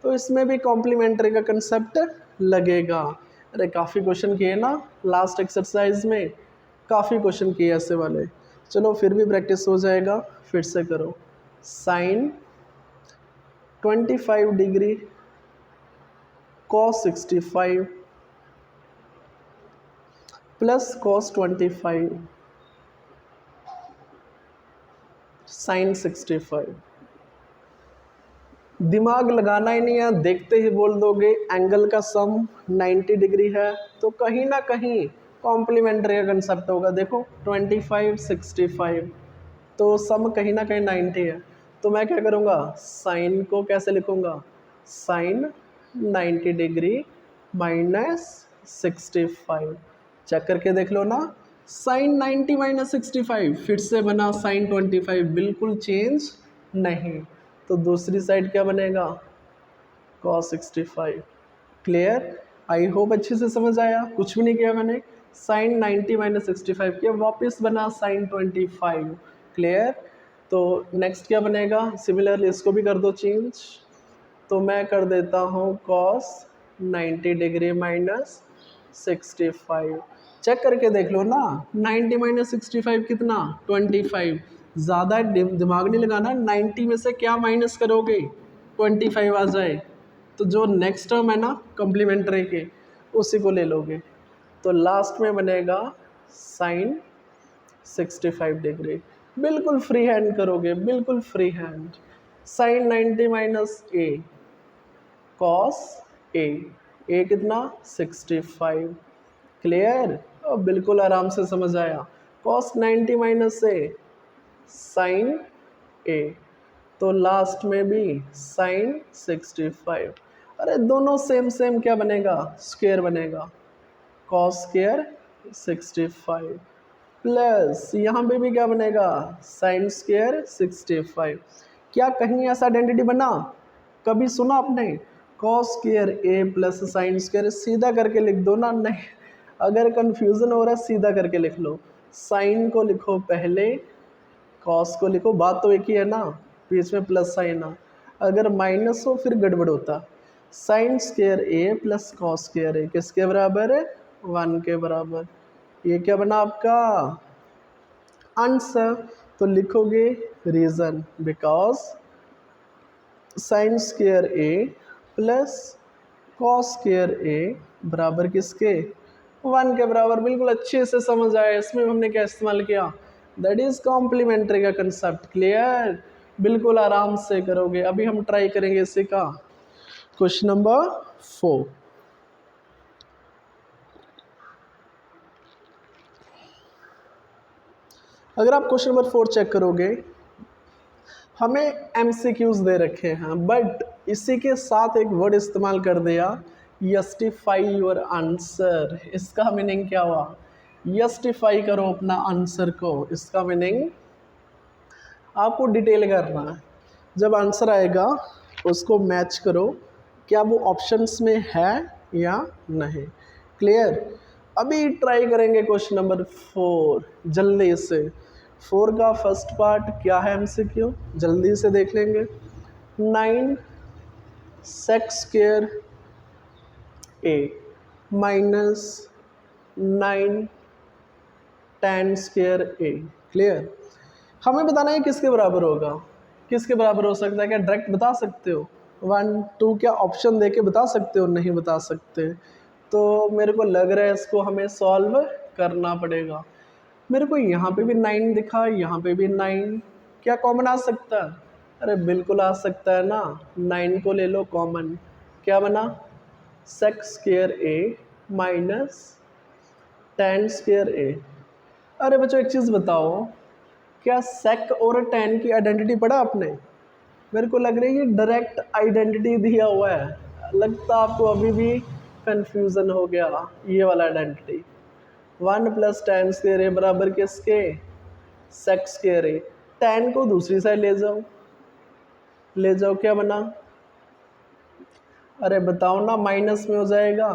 तो इसमें भी कॉम्प्लीमेंट्री का कंसेप्ट लगेगा। अरे काफ़ी क्वेश्चन किए ना लास्ट एक्सरसाइज में, काफ़ी क्वेश्चन किए ऐसे वाले। चलो फिर भी प्रैक्टिस हो जाएगा, फिर से करो। Sine 25 degree cos 65 plus cos 25 sine 65। दिमाग लगाना ही नहीं है, देखते ही बोल दोगे एंगल का सम 90 डिग्री है, तो कहीं ना कहीं कॉम्प्लीमेंट्री का कंसेप्ट होगा। देखो 25 65, तो सम कहीं ना कहीं 90 है। तो मैं क्या करूँगा, साइन को कैसे लिखूँगा? Sign 90 degree minus 65। चेक करके देख लो ना, साइन 90 माइनस 65 फिर से बना साइन 25, बिल्कुल चेंज नहीं। तो दूसरी साइड क्या बनेगा? कॉस 65। क्लियर? आई होप अच्छे से समझ आया, कुछ भी नहीं किया मैंने। साइन 90 माइनस 65 किया, वापस बना साइन 25। क्लियर? तो नेक्स्ट क्या बनेगा? सिमिलरली इसको भी कर दो चेंज। तो मैं कर देता हूँ कॉस 90 डिग्री माइनस 65। चेक करके देख लो ना, 90 माइनस 65 कितना? 25। ज़्यादा दिमाग नहीं लगाना, 90 में से क्या माइनस करोगे? 25 आ जाए, तो जो नेक्स्ट टर्म है ना कॉम्प्लीमेंट्री के, उसी को ले लोगे। तो लास्ट में बनेगा साइन 65 डिग्री। बिल्कुल फ्री हैंड करोगे, बिल्कुल free hand. Sign 90 minus A cos A कितना? 65। क्लियर? और बिल्कुल आराम से समझ आया। कॉस 90 माइनस ए साइन ए, तो लास्ट में भी साइन 65। अरे दोनों सेम सेम, क्या बनेगा? स्क्वायर बनेगा, कॉस स्क्वायर 65 प्लस यहाँ पे भी क्या बनेगा? Sine square 65। क्या कहीं ऐसा आइडेंटिटी बना? कभी सुना आपने? Cos square A plus sine square, सीधा करके लिख दो ना। नहीं, अगर कन्फ्यूज़न हो रहा है सीधा करके लिख लो। साइन को लिखो पहले, कॉस को लिखो, बात तो एक ही है ना, बीच में प्लस साइन आ, अगर माइनस हो फिर गड़बड़ होता। Sign square A plus cos square A किसके बराबर है? 1 के बराबर। ये क्या बना आपका आंसर? तो लिखोगे reason, because sine square A plus cos square A बराबर किसके? 1 के बराबर। बिल्कुल अच्छे से समझ आया, इसमें हमने क्या इस्तेमाल किया? दैट इज कॉम्प्लीमेंट्री का कंसेप्ट। क्लियर? बिल्कुल आराम से करोगे। अभी हम ट्राई करेंगे इसी का क्वेश्चन नंबर 4। अगर आप क्वेश्चन नंबर 4 चेक करोगे, हमें MCQs दे रखे हैं, बट इसी के साथ एक वर्ड इस्तेमाल कर दिया, जस्टिफाई योर आंसर। इसका मीनिंग क्या हुआ? जस्टिफाई करो अपना आंसर को। इसका मीनिंग आपको डिटेल करना है। जब आंसर आएगा उसको मैच करो, क्या वो ऑप्शंस में है या नहीं। क्लियर। अभी ट्राई करेंगे क्वेश्चन नंबर 4 जल्दी से। 4 का फर्स्ट पार्ट क्या है एमसीक्यू, जल्दी से देख लेंगे। 9 sec square A minus 9 tan square a. Clear. हमें बताना है किसके बराबर होगा, किसके बराबर हो सकता है। क्या डायरेक्ट बता सकते हो 1 2, क्या ऑप्शन देके बता सकते हो, नहीं बता सकते। तो मेरे को लग रहा है इसको हमें सॉल्व करना पड़ेगा। मेरे को यहाँ पे भी 9 दिखा, यहाँ पे भी 9, क्या कॉमन आ सकता है। अरे बिल्कुल आ सकता है ना, 9 को ले लो कॉमन, क्या बना sec square A minus tan square A. अरे बच्चों एक चीज़ बताओ, क्या sec और tan की आइडेंटिटी पढ़ा आपने। मेरे को लग रही है डायरेक्ट आइडेंटिटी दिया हुआ है, लगता आपको अभी भी कंफ्यूजन हो गया। ये वाला identity 1 plus tan square A बराबर किसके, sec स्क्वायर ए। tan को दूसरी साइड ले जाओ, ले जाओ, क्या बना। अरे बताओ ना, माइनस में हो जाएगा।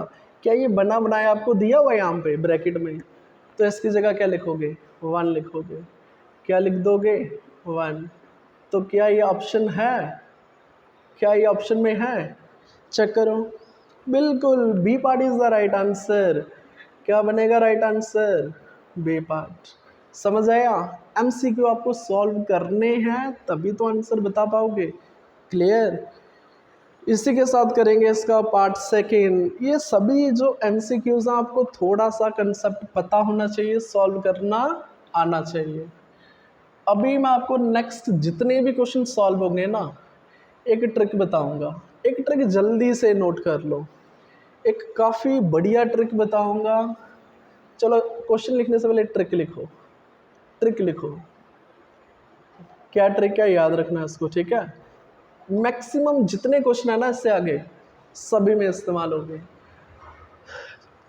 क्या ये बना बनाया आपको दिया हुआ है यहाँ पे ब्रैकेट में, तो इसकी जगह क्या लिखोगे 1 लिखोगे। क्या लिख दोगे 1। तो क्या ये ऑप्शन है, क्या ये ऑप्शन में है, चेक करो। बिल्कुल B part is the right answer. क्या बनेगा राइट आंसर, बी पार्ट। समझ आया। एमसीक्यू आपको सॉल्व करने हैं तभी तो आंसर बता पाओगे। क्लियर। इसी के साथ करेंगे इसका पार्ट सेकेंड। ये सभी जो एमसीक्यूज हैं आपको थोड़ा सा कंसेप्ट पता होना चाहिए, सॉल्व करना आना चाहिए। अभी मैं आपको नेक्स्ट जितने भी क्वेश्चन सॉल्व होंगे ना, एक ट्रिक बताऊंगा। एक ट्रिक जल्दी से नोट कर लो, एक काफ़ी बढ़िया ट्रिक बताऊंगा। चलो क्वेश्चन लिखने से पहले ट्रिक लिखो, ट्रिक लिखो। क्या ट्रिक है याद रखना इसको, ठीक है। मैक्सिमम जितने क्वेश्चन है ना इससे आगे सभी में इस्तेमाल होंगे।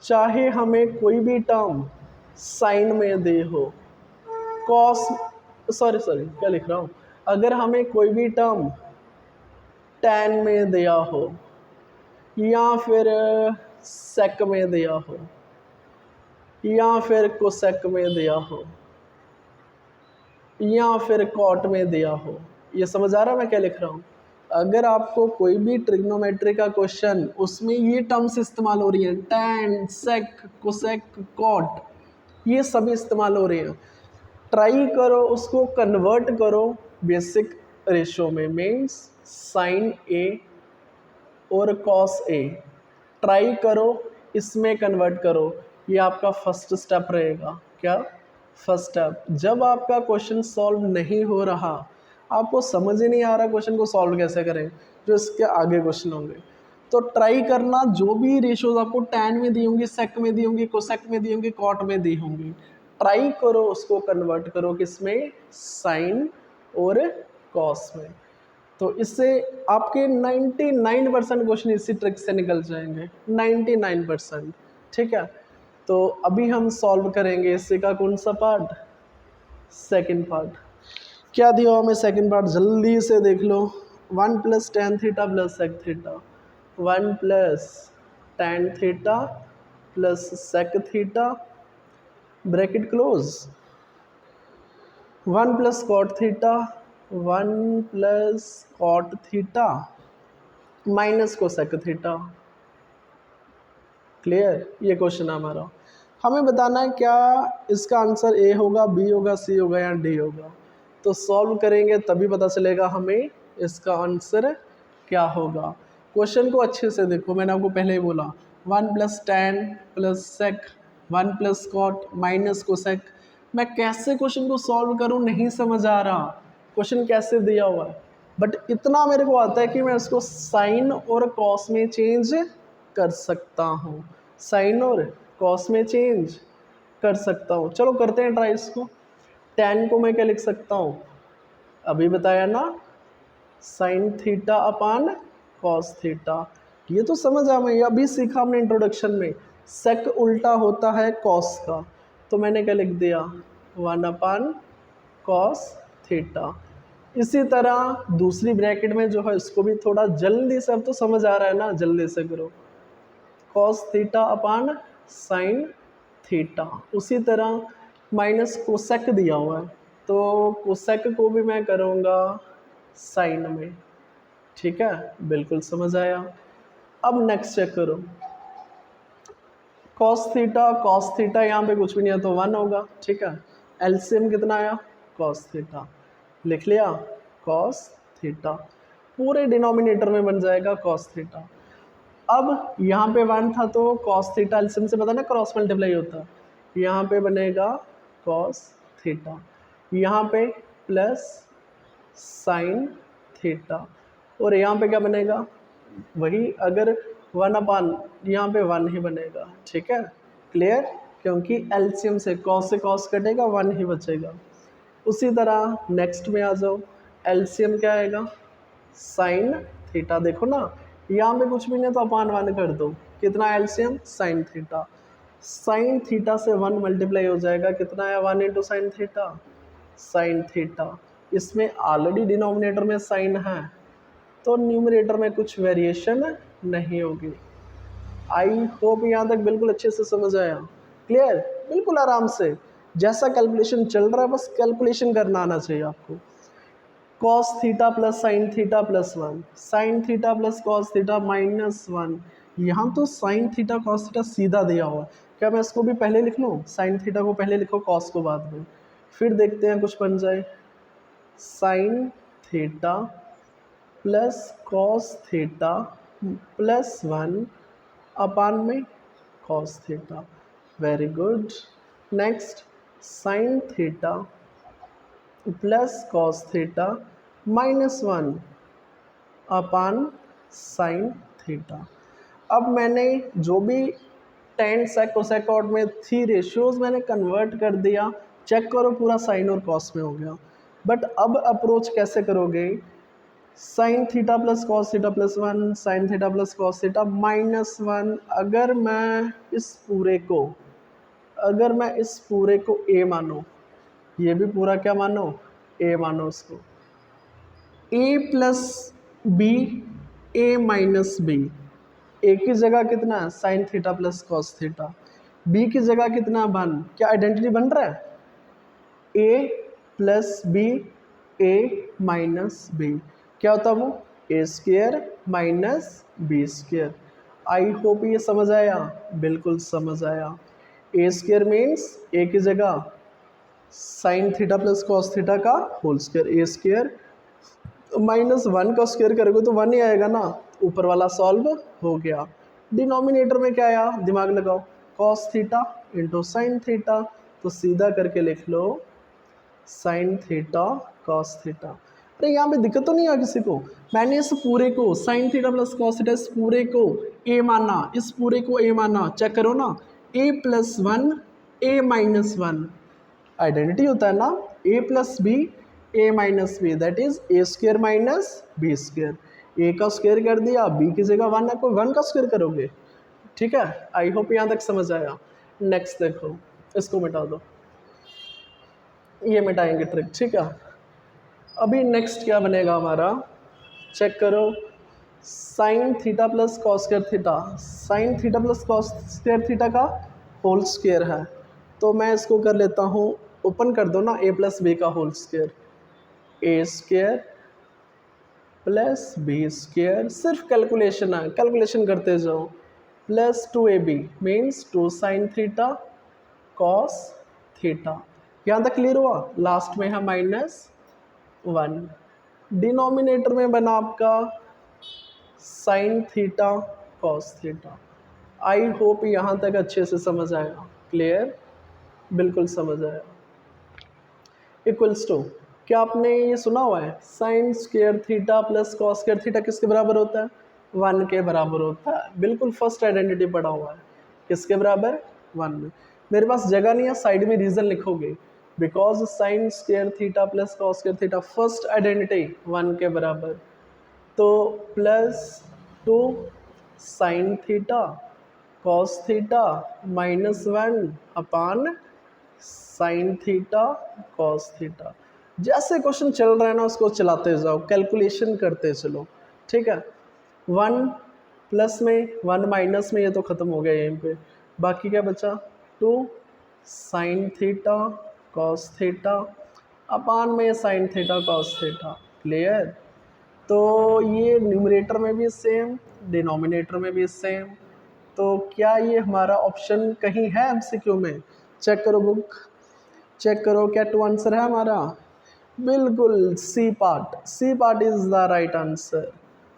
चाहे हमें कोई भी टर्म साइन में दे हो, कॉस सॉरी क्या लिख रहा हूँ, अगर हमें कोई भी टर्म टैन में दिया हो या फिर सेक में दिया हो या फिर कोसेक में दिया हो या फिर कॉट में दिया हो, ये समझ आ रहा है मैं क्या लिख रहा हूँ। अगर आपको कोई भी ट्रिग्नोमेट्री का क्वेश्चन उसमें ये टर्म्स इस्तेमाल हो रही हैं, टैन सेक कोसेक कॉट, ये सभी इस्तेमाल हो रही हैं, ट्राई करो उसको कन्वर्ट करो बेसिक रेशो में, मीन्स साइन ए और कॉस ए। ट्राई करो इसमें कन्वर्ट करो, ये आपका फर्स्ट स्टेप रहेगा। क्या फर्स्ट स्टेप। जब आपका क्वेश्चन सॉल्व नहीं हो रहा, आपको समझ ही नहीं आ रहा क्वेश्चन को सॉल्व कैसे करें, जो इसके आगे क्वेश्चन होंगे, तो ट्राई करना जो भी रेशोज आपको टैन में दी होंगी, सेक में दी होंगी, कोसेक में दी होंगी, कॉट में दी होंगी, ट्राई करो उसको कन्वर्ट करो किसमें, साइन और कॉस में। तो इससे आपके 99% क्वेश्चन इसी ट्रिक से निकल जाएंगे, 99%। ठीक है। तो अभी हम सॉल्व करेंगे इसी का कौन सा पार्ट, सेकंड पार्ट। क्या दिया हमें सेकंड पार्ट, जल्दी से देख लो। 1 plus tan theta plus sec theta, 1 plus tan theta plus sec theta bracket close, 1 plus cot theta, 1 plus cot theta minus cosec theta. Clear. ये क्वेश्चन है हमारा। हमें बताना है क्या इसका आंसर ए होगा, बी होगा, सी होगा या डी होगा। तो सॉल्व करेंगे तभी पता चलेगा हमें इसका आंसर क्या होगा। क्वेश्चन को अच्छे से देखो, मैंने आपको पहले ही बोला 1 plus tan plus sec, 1 plus cot minus cosec. मैं कैसे क्वेश्चन को सॉल्व करूं नहीं समझ आ रहा, क्वेश्चन कैसे दिया हुआ है, बट इतना मेरे को आता है कि मैं इसको साइन और कॉस में चेंज कर सकता हूँ, साइन और कॉस में चेंज कर सकता हूँ। चलो करते हैं ट्राई इसको। टैन को मैं क्या लिख सकता हूँ, अभी बताया ना, sine theta upon cos theta. ये तो समझ आ गई, अभी सीखा हमने इंट्रोडक्शन में, सेक उल्टा होता है कॉस का, तो मैंने क्या लिख दिया 1 अपान कॉस थीटा। इसी तरह दूसरी ब्रैकेट में जो है इसको भी थोड़ा जल्दी से, अब तो समझ आ रहा है ना, जल्दी से करो, कॉस थीटा अपान साइन थीटा। उसी तरह माइनस कोसेक दिया हुआ है, तो कोसेक को भी मैं करूँगा साइन में। ठीक है, बिल्कुल समझ आया। अब नेक्स्ट चेक करो, कॉस थीटा यहाँ पे कुछ भी नहीं है तो 1 होगा। ठीक है, एलसीएम कितना आया, कॉस थीटा, लिख लिया कॉस थीटा, पूरे डिनोमिनेटर में बन जाएगा कॉस थीटा। अब यहाँ पे 1 था तो कॉस थीटा एलसीएम से पता ना क्रॉस मल्टीप्लाई होता है, यहाँ पे बनेगा कॉस थीटा, यहाँ पे प्लस साइन थीटा, और यहाँ पे क्या बनेगा, वही अगर 1 अपान यहाँ पे 1 ही बनेगा। ठीक है, क्लियर, क्योंकि एलसीएम से कॉस कटेगा, 1 ही बचेगा। उसी तरह नेक्स्ट में आ जाओ, एलसीएम क्या आएगा, साइन थीटा। देखो ना यहाँ पे कुछ भी नहीं तो अपान 1 कर दो, कितना LCM, sine theta. Sine theta से 1 मल्टीप्लाई हो जाएगा, कितना आया, 1 into sine theta, sine theta. इसमें ऑलरेडी डिनोमिनेटर में साइन है तो न्यूमरेटर में कुछ वेरिएशन नहीं होगी। आई होप यहाँ तक बिल्कुल अच्छे से समझ आया, क्लियर, बिल्कुल आराम से, जैसा कैलकुलेशन चल रहा है बस कैलकुलेशन करना आना चाहिए आपको। Cos theta plus sign theta plus 1, sign theta plus cos theta minus 1। यहाँ तो साइन थीटा कॉस थीटा सीधा दिया हुआ है, क्या मैं इसको भी पहले लिख लूँ, साइन थीटा को पहले लिखो कॉस को बाद में, फिर देखते हैं कुछ बन जाए। Sign theta plus cos theta plus 1 अपान में cos theta, very good. Next sign theta plus cos theta minus 1 अपान साइन थीटा। अब मैंने जो भी टेन सेक कोसेक कॉट में थी रेशियोज मैंने कन्वर्ट कर दिया, चेक करो पूरा साइन और कॉस में हो गया। बट अब अप्रोच कैसे करोगे, sign theta plus cos theta plus 1, sign theta plus cos theta minus 1। अगर मैं इस पूरे को ए मानो, ये भी पूरा क्या मानो, ए मानो इसको, A plus B, A minus B, A की जगह कितना है sine theta plus cos theta, B की जगह कितना बन, क्या आइडेंटिटी बन रहा है, A plus B, A minus B, क्या होता है वो, A square minus B square. I hope ये समझ आया, बिल्कुल समझ आया। ए स्क्वेयर मीन्स ए की जगह sign theta plus cos theta का होल स्क्वेयर, ए स्क्वेयर माइनस 1 का स्क्वायर करोगे तो 1 ही आएगा ना, ऊपर वाला सॉल्व हो गया। डिनोमिनेटर में क्या आया, दिमाग लगाओ, cos theta into sine theta, तो सीधा करके लिख लो साइन थीटा कॉस थीटा। अरे यहाँ पे दिक्कत तो नहीं है किसी को, मैंने इस पूरे को sign theta plus cos theta, इस पूरे को ए माना, इस पूरे को ए माना, चेक करो ना, A plus 1 A minus 1 identity होता है ना, A plus B A minus B, that is A square minus B square. A का स्क्वेयर कर दिया, बी की जगह 1 है, कोई 1 का स्क्वेयर करोगे। ठीक है, आई होप यहाँ तक समझ आया। नेक्स्ट देखो, इसको मिटा दो, ये मिटाएंगे ट्रिक। ठीक है, अभी नेक्स्ट क्या बनेगा हमारा, चेक करो, sign theta plus cos square theta, sign theta plus cos square theta का होल स्क्वायर है, तो मैं इसको कर लेता हूँ, ओपन कर दो ना, ए प्लस बी का whole square, A square plus B square, सिर्फ कैलकुलेशन है, कैलकुलेशन करते जाओ, plus 2ab means 2 sine theta cos theta. यहाँ तक क्लियर हुआ, लास्ट में है -1, डिनोमिनेटर में बना आपका साइन थीटा कॉस थीटा। आई होप यहाँ तक अच्छे से समझ आया, क्लियर, बिल्कुल समझ आया। इक्वल्स टू, क्या आपने ये सुना हुआ है, sine square theta plus cos square theta किसके बराबर होता है, 1 के बराबर होता है, बिल्कुल फर्स्ट आइडेंटिटी पढ़ा हुआ है, किसके बराबर, 1 में। मेरे पास जगह नहीं है, साइड में रीजन लिखोगे, because sine square theta plus cos square theta first identity 1 के बराबर, तो +2 साइन थीटा कॉस थीटा -1 अपान साइन थीटा कॉस थीटा, जैसे क्वेश्चन चल रहा है ना उसको चलाते जाओ, कैलकुलेशन करते चलो, ठीक है। 1 प्लस में 1 माइनस में ये तो ख़त्म हो गया यहीं पे, बाकी क्या बचा 2 sine theta cos theta upon में sine theta cos theta. Clear. तो ये न्यूमरेटर में भी सेम, डिनोमिनेटर में भी सेम। तो क्या ये हमारा ऑप्शन कहीं है एमसीक्यू में? चेक करो बुक, चेक करो क्या टू आंसर है हमारा। बिल्कुल C part, C part is the right answer,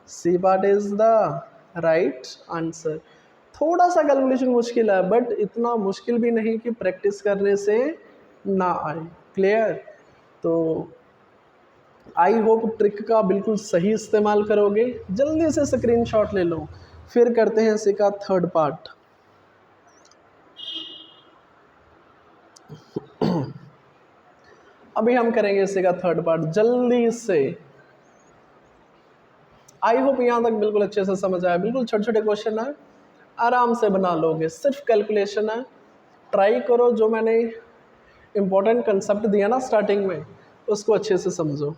C part is the right answer. थोड़ा सा कैलकुलेशन मुश्किल है बट इतना मुश्किल भी नहीं कि प्रैक्टिस करने से ना आए। क्लियर। तो आई होप ट्रिक का बिल्कुल सही इस्तेमाल करोगे। जल्दी से स्क्रीनशॉट ले लो, फिर करते हैं इसी का थर्ड पार्ट। अभी हम करेंगे इसी का थर्ड पार्ट जल्दी से। आई होप यहाँ तक बिल्कुल अच्छे से समझ आया। बिल्कुल छोटे छोटे क्वेश्चन है, आराम से बना लोगे, सिर्फ कैलकुलेशन है। ट्राई करो जो मैंने इम्पोर्टेंट कंसेप्ट दिया ना स्टार्टिंग में उसको अच्छे से समझो।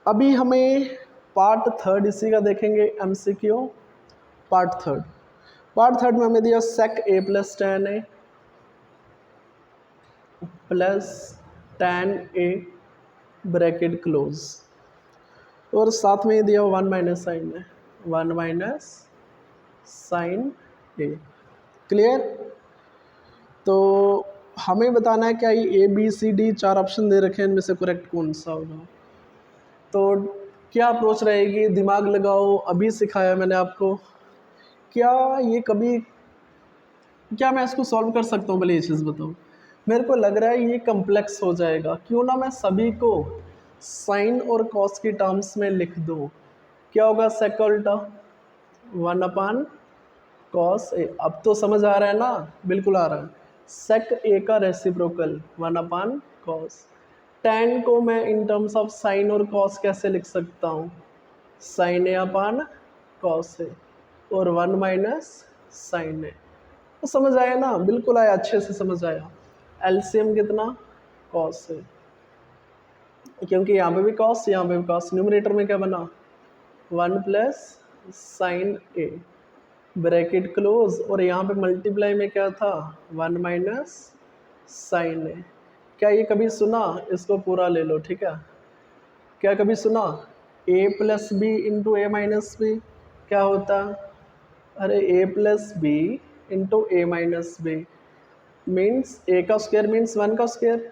अभी हमें पार्ट थर्ड इसी का देखेंगे एमसीक्यू। पार्ट थर्ड में हमें दिया सेक ए plus ten A plus ten A bracket close, और साथ में दिया 1 माइनस साइन है, 1 माइनस साइन ए। क्लियर। तो हमें बताना है क्या ये A B C D 4 option दे रखे हैं, इनमें से करेक्ट कौन सा होगा। तो क्या अप्रोच रहेगी, दिमाग लगाओ, अभी सिखाया मैंने आपको। क्या ये कभी, क्या मैं इसको सॉल्व कर सकता हूँ? भले ये चीज़ बताओ। मेरे को लग रहा है ये कम्प्लेक्स हो जाएगा, क्यों ना मैं सभी को साइन और कॉस की टर्म्स में लिख दूँ। क्या होगा सेक का उल्टा 1 अपान कॉस ए। अब तो समझ आ रहा है ना? बिल्कुल आ रहा है। सेक ए का रेसिप्रोकल 1 अपान कॉस। टेन को मैं इन टर्म्स ऑफ साइन और कॉस कैसे लिख सकता हूँ? Sign A upon cos A, और 1 माइनस साइन ए। तो समझ आया ना? बिल्कुल आया, अच्छे से समझ आया। एलसीएम कितना? कॉस है, क्योंकि यहाँ पे भी कॉस यहाँ पे भी कॉस। न्यूमरेटर में क्या बना? 1 plus sign A bracket close, और यहाँ पे मल्टीप्लाई में क्या था? 1 माइनस साइन ए। क्या ये कभी सुना? इसको पूरा ले लो, ठीक है। क्या कभी सुना A plus B into A minus B क्या होता? अरे A plus B into A minus B means A का स्क्वायर मीन्स 1 का square,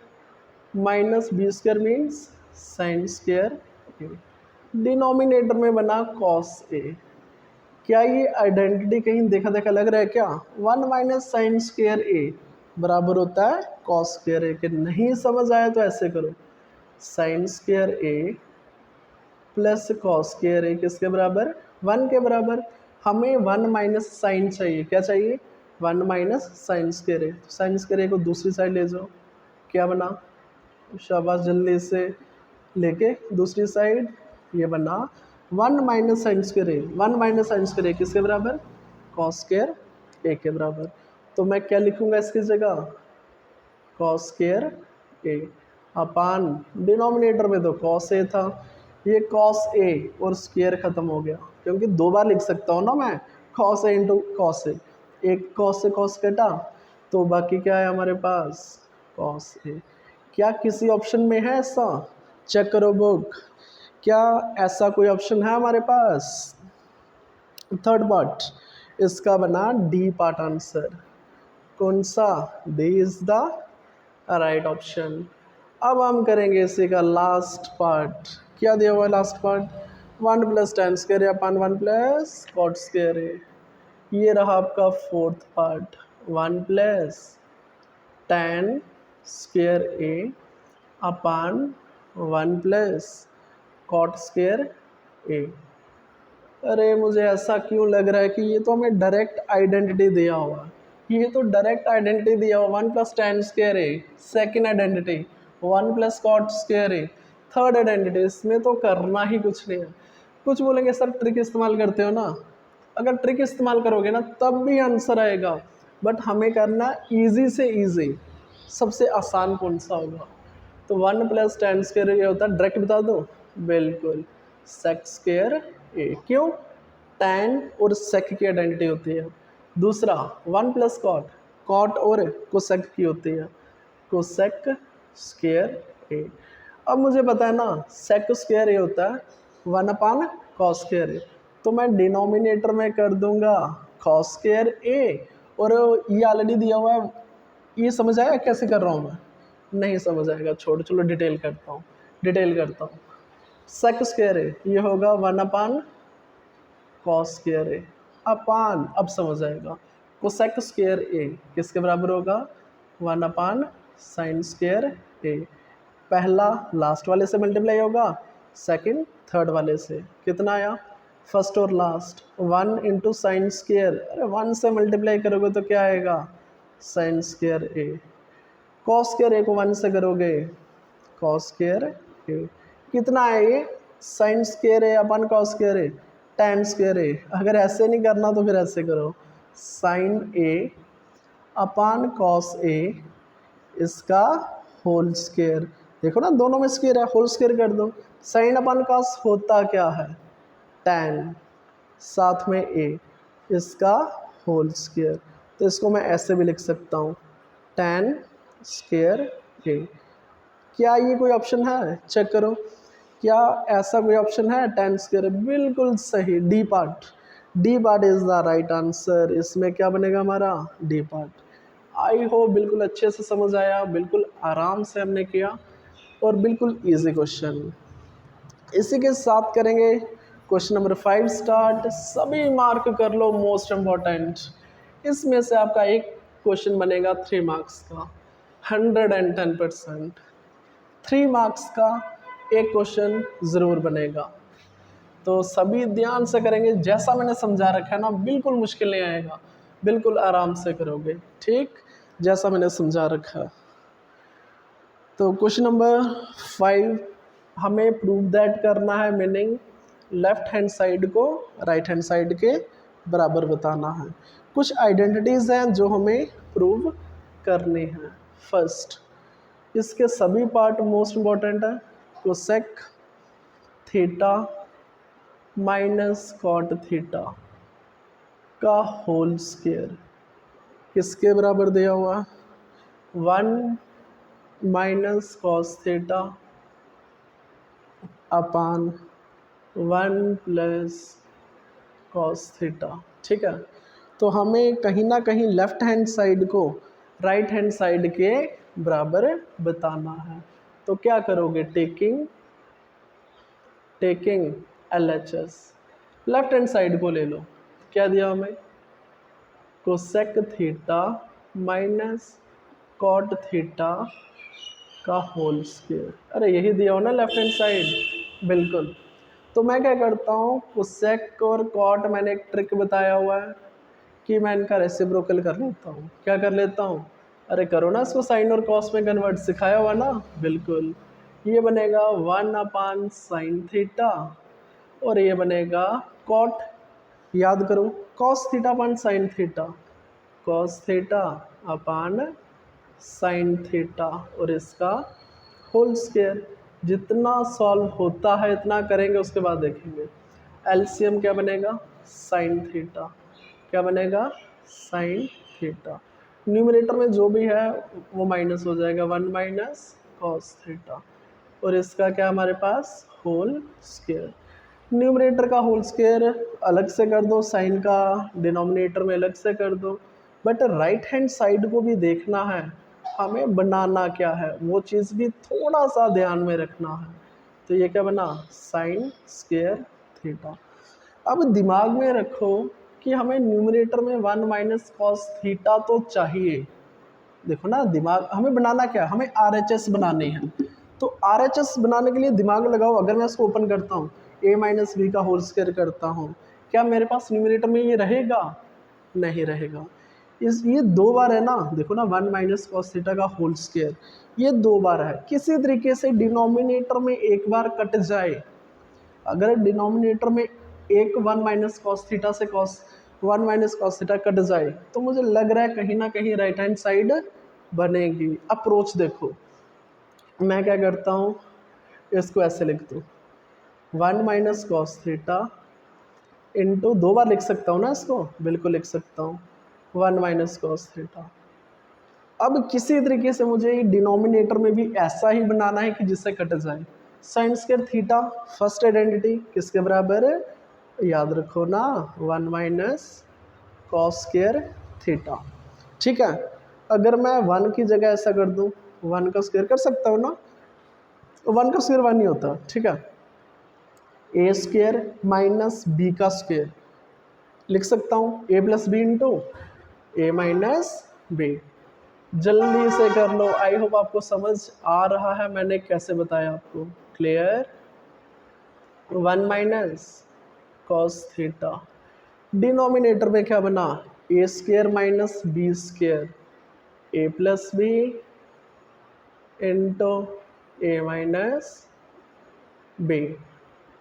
minus B square means sine square A. Denominator में बना कॉस ए। क्या ये आइडेंटिटी कहीं देखा देखा लग रहा है क्या? 1 माइनस साइन स्क्वायर ए बराबर होता है कॉस स्क्वायर ए के। नहीं समझ आया तो ऐसे करो, sign square A plus cos square A किसके बराबर? 1 के बराबर। हमें 1 माइनस साइन चाहिए, क्या चाहिए? 1 माइनस साइन स्क्वायर ए। साइन स्क्वायर ए को दूसरी साइड ले जाओ, क्या बना? शाबाश, जल्दी से लेके दूसरी साइड, ये बना 1 minus sign square A. 1 minus sign square A किसके बराबर? कॉस स्क्वायर ए के बराबर। तो मैं क्या लिखूंगा इसकी जगह? Cos square A upon, denominator में तो कॉस ए था, ये कॉस ए और स्क्वायर ख़त्म हो गया, क्योंकि 2 बार लिख सकता हूँ ना मैं, cos A into cos A. एक कॉस से कॉस कटा तो बाकी क्या है हमारे पास? Cos A. क्या किसी ऑप्शन में है ऐसा? चेक करो बुक, क्या ऐसा कोई ऑप्शन है हमारे पास? थर्ड पार्ट इसका बना डी पार्ट आंसर। कौन सा? D is the right option. अब हम करेंगे इसी का लास्ट पार्ट। क्या दिया हुआ है last part? 1 plus tan square upon 1 plus cot square A. ये रहा आपका fourth part, 1 plus tan square A upon 1 plus cot square A. अरे मुझे ऐसा क्यों लग रहा है कि ये तो हमें डायरेक्ट आइडेंटिटी दिया हुआ, ये तो डायरेक्ट आइडेंटिटी दिया हुआ 1 plus tan square A. Second identity 1 plus cot square A. Third identity, इसमें तो करना ही कुछ नहीं है। कुछ बोलेंगे सर ट्रिक इस्तेमाल करते हो ना, अगर ट्रिक इस्तेमाल करोगे ना तब भी आंसर आएगा, बट हमें करना ईजी से ईजी। सबसे आसान कौन सा होगा? तो 1 प्लस टेन स्क्वायर ये होता है, डायरेक्ट बता दो, बिल्कुल सेक स्क्वायर ए। क्यों? टैन और सेक की आइडेंटिटी होती है। दूसरा 1 प्लस कॉट, कॉट और कोसेक की होती है, कोसेक स्क्वायर ए। अब मुझे पता है ना सेक स्क्वायर ए होता है 1 अपान कॉस स्क्वायर ए, तो मैं डिनोमिनेटर में कर दूंगा कॉस स्क्वायर ए, और ये ऑलरेडी दिया हुआ है। ये समझ आया कैसे कर रहा हूँ मैं? नहीं समझ आएगा, छोड़, चलो डिटेल करता हूँ, डिटेल करता हूँ। सेक स्क्वायर ए ये होगा 1 अपान कॉस स्क्वायर ए अपान, अब समझ आएगा, कोसेक स्क्वायर ए किसके बराबर होगा? 1 अपान साइन स्क्वायर ए। पहला लास्ट वाले से मल्टीप्लाई होगा, सेकंड थर्ड वाले से। कितना आया? फर्स्ट और लास्ट 1 इंटू साइन स्क्वायर, अरे 1 से मल्टीप्लाई करोगे तो क्या आएगा? साइन स्क्वायर ए। कॉस स्क्वायर ए को 1 से करोगे, कॉस स्क्वायर ए। कितना है ये? साइन स्क्वायर ए अपन कॉस स्क्वायर ए, टैन स्क्वायर ए। अगर ऐसे नहीं करना तो फिर ऐसे करो, sign A upon cos A इसका होल स्क्वायर। देखो ना दोनों में स्क्वायर है, होल स्क्वायर कर दो। साइन अपन कॉस होता क्या है? टैन, साथ में ए इसका होल स्क्वायर। तो इसको मैं ऐसे भी लिख सकता हूँ, टैन स्क्वायर ए। क्या ये कोई ऑप्शन है? चेक करो, क्या ऐसा कोई ऑप्शन है? टैन स्क्वायर, बिल्कुल सही, D part, D part is the right answer. इसमें क्या बनेगा हमारा? D part. आई होप बिल्कुल अच्छे से समझ आया, बिल्कुल आराम से हमने किया और बिल्कुल इजी क्वेश्चन। इसी के साथ करेंगे क्वेश्चन नंबर 5 स्टार्ट। सभी मार्क कर लो, मोस्ट इम्पॉर्टेंट। इसमें से आपका एक क्वेश्चन बनेगा 3 मार्क्स का, 110%। 3 मार्क्स का एक क्वेश्चन ज़रूर बनेगा, तो सभी ध्यान से करेंगे। जैसा मैंने समझा रखा है ना, बिल्कुल मुश्किल नहीं आएगा, बिल्कुल आराम से करोगे, ठीक जैसा मैंने समझा रखा है। तो क्वेश्चन नंबर 5 हमें प्रूव दैट करना है, मीनिंग लेफ्ट हैंड साइड को राइट हैंड साइड के बराबर बताना है। कुछ आइडेंटिटीज़ हैं जो हमें प्रूव करनी है। फर्स्ट, इसके सभी पार्ट मोस्ट इम्पॉर्टेंट है। Cosec theta minus cot theta का होल स्क्वायर किसके बराबर दिया हुआ? 1 minus cos theta upon 1 plus cos theta. ठीक है, तो हमें कहीं ना कहीं लेफ्ट हैंड साइड को राइट हैंड साइड के बराबर बताना है। तो क्या करोगे? Taking LHS, left hand side को ले लो। क्या दिया हमें? Cosec theta minus cot theta का होल स्क्वायर। अरे यही दिया हो ना लेफ्ट हैंड साइड, बिल्कुल। तो मैं क्या करता हूँ, कोसेक और कॉट मैंने एक ट्रिक बताया हुआ है कि मैं इनका रेसिप्रोकल कर लेता हूँ। क्या कर लेता हूँ? अरे करो ना इसको साइन और कॉस में कन्वर्ट, सिखाया हुआ ना, बिल्कुल। ये बनेगा 1 अपान साइन थीटा और ये बनेगा कॉट, याद करो, कॉस थीटा अपान साइन थीटा, कॉस थीटा अपान साइन थीटा और इसका होल स्क्वायर। जितना सॉल्व होता है इतना करेंगे, उसके बाद देखेंगे। एलसीएम क्या बनेगा? Sine theta. क्या बनेगा? Sine theta. न्यूमरेटर में जो भी है वो माइनस हो जाएगा, 1 माइनस कॉस थीटा और इसका क्या हमारे पास? Whole square. न्यूमरेटर का होल स्क्वायर अलग से कर दो, साइन का डिनोमिनेटर में अलग से कर दो, बट राइट हैंड साइड को भी देखना है, हमें बनाना क्या है वो चीज़ भी थोड़ा सा ध्यान में रखना है। तो ये क्या बना? Sine square theta. अब दिमाग में रखो कि हमें न्यूमरेटर में 1 माइनस कॉस थीटा तो चाहिए। देखो ना, दिमाग हमें बनाना क्या, हमें RHS बनानी है। तो RHS बनाने के लिए दिमाग लगाओ। अगर मैं इसको ओपन करता हूँ, a माइनस बी का होल स्क्वायर करता हूँ, क्या मेरे पास न्यूमरेटर में ये रहेगा? नहीं रहेगा। ये 2 बार है ना, देखो ना, 1 माइनस कॉस थीटा का होल स्क्वायर ये 2 बार है। किसी तरीके से डिनोमिनेटर में एक बार कट जाए, अगर डिनोमिनेटर में एक 1 माइनस कॉस थीटा से 1 माइनस कॉस थीटा कट जाए, तो मुझे लग रहा है कहीं ना कहीं राइट हैंड साइड बनेगी। अप्रोच देखो, मैं क्या करता हूँ, इसको ऐसे लिख दूँ 1 माइनस कॉस थीटा इंटू, 2 बार लिख सकता हूँ ना इसको, बिल्कुल लिख सकता हूँ 1 माइनस कॉस थीटा। अब किसी तरीके से मुझे डिनोमिनेटर में भी ऐसा ही बनाना है कि जिससे कट जाए। Sine square theta first identity किसके बराबर है, याद रखो ना 1 माइनस कॉस स्क्वायर थीटा। ठीक है, अगर मैं 1 की जगह ऐसा कर दूं, 1 का स्क्वायर कर सकता हूँ ना, 1 का स्क्वायर 1 ही होता, ठीक है। ए स्क्वायर माइनस बी का स्क्वायर लिख सकता हूँ, ए plus B into A minus B. जल्दी से कर लो, आई होप आपको समझ आ रहा है मैंने कैसे बताया आपको। Clear, 1 minus cos theta, denominator में क्या बना, ए square minus B square A plus B into A minus B.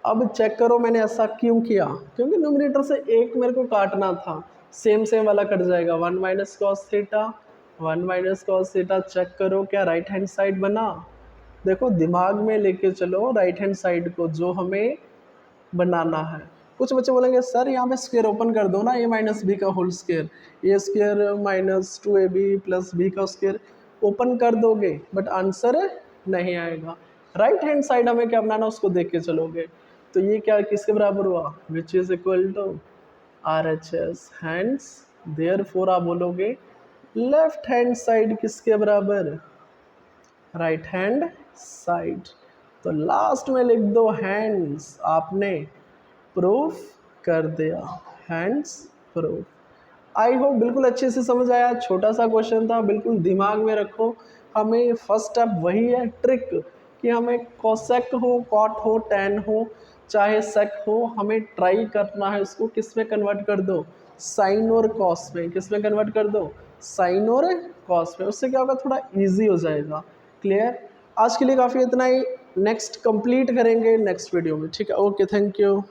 अब चेक करो मैंने ऐसा क्यों किया, क्योंकि न्यूमरेटर से एक मेरे को काटना था, सेम सेम वाला कट जाएगा। 1 minus cos theta, 1 minus cos theta, check करो क्या राइट हैंड साइड बना। देखो दिमाग में लेके चलो राइट हैंड साइड को जो हमें बनाना है। कुछ बच्चे बोलेंगे सर यहाँ पे स्क्वायर ओपन कर दो ना, ए माइनस बी का whole square, A square minus 2ab plus B का स्क्वायर ओपन कर दोगे बट आंसर नहीं आएगा। राइट हैंड साइड हमें क्या बनाना उसको देख के चलोगे। तो ये क्या किसके बराबर हुआ, which is equal to RHS, hands therefore आप बोलोगे लेफ्ट हैंड साइड किसके बराबर, राइट हैंड साइड। तो लास्ट में लिख दो हैंड्स, आपने प्रूफ कर दिया, हैंड्स प्रूफ। आई होप बिल्कुल अच्छे से समझ आया, छोटा सा क्वेश्चन था, बिल्कुल दिमाग में रखो। हमें फर्स्ट स्टेप वही है, ट्रिक, कि हमें कोसेक हो, कॉट हो, टैन हो, चाहे सेक हो, हमें ट्राई करना है उसको किस में कन्वर्ट कर दो, साइन और कॉस में। किस में कन्वर्ट कर दो, साइन और कॉस में। उससे क्या होगा, थोड़ा ईजी हो जाएगा। क्लियर, आज के लिए काफ़ी इतना ही, नेक्स्ट कंप्लीट करेंगे नेक्स्ट वीडियो में। ठीक है, ओके, थैंक यू।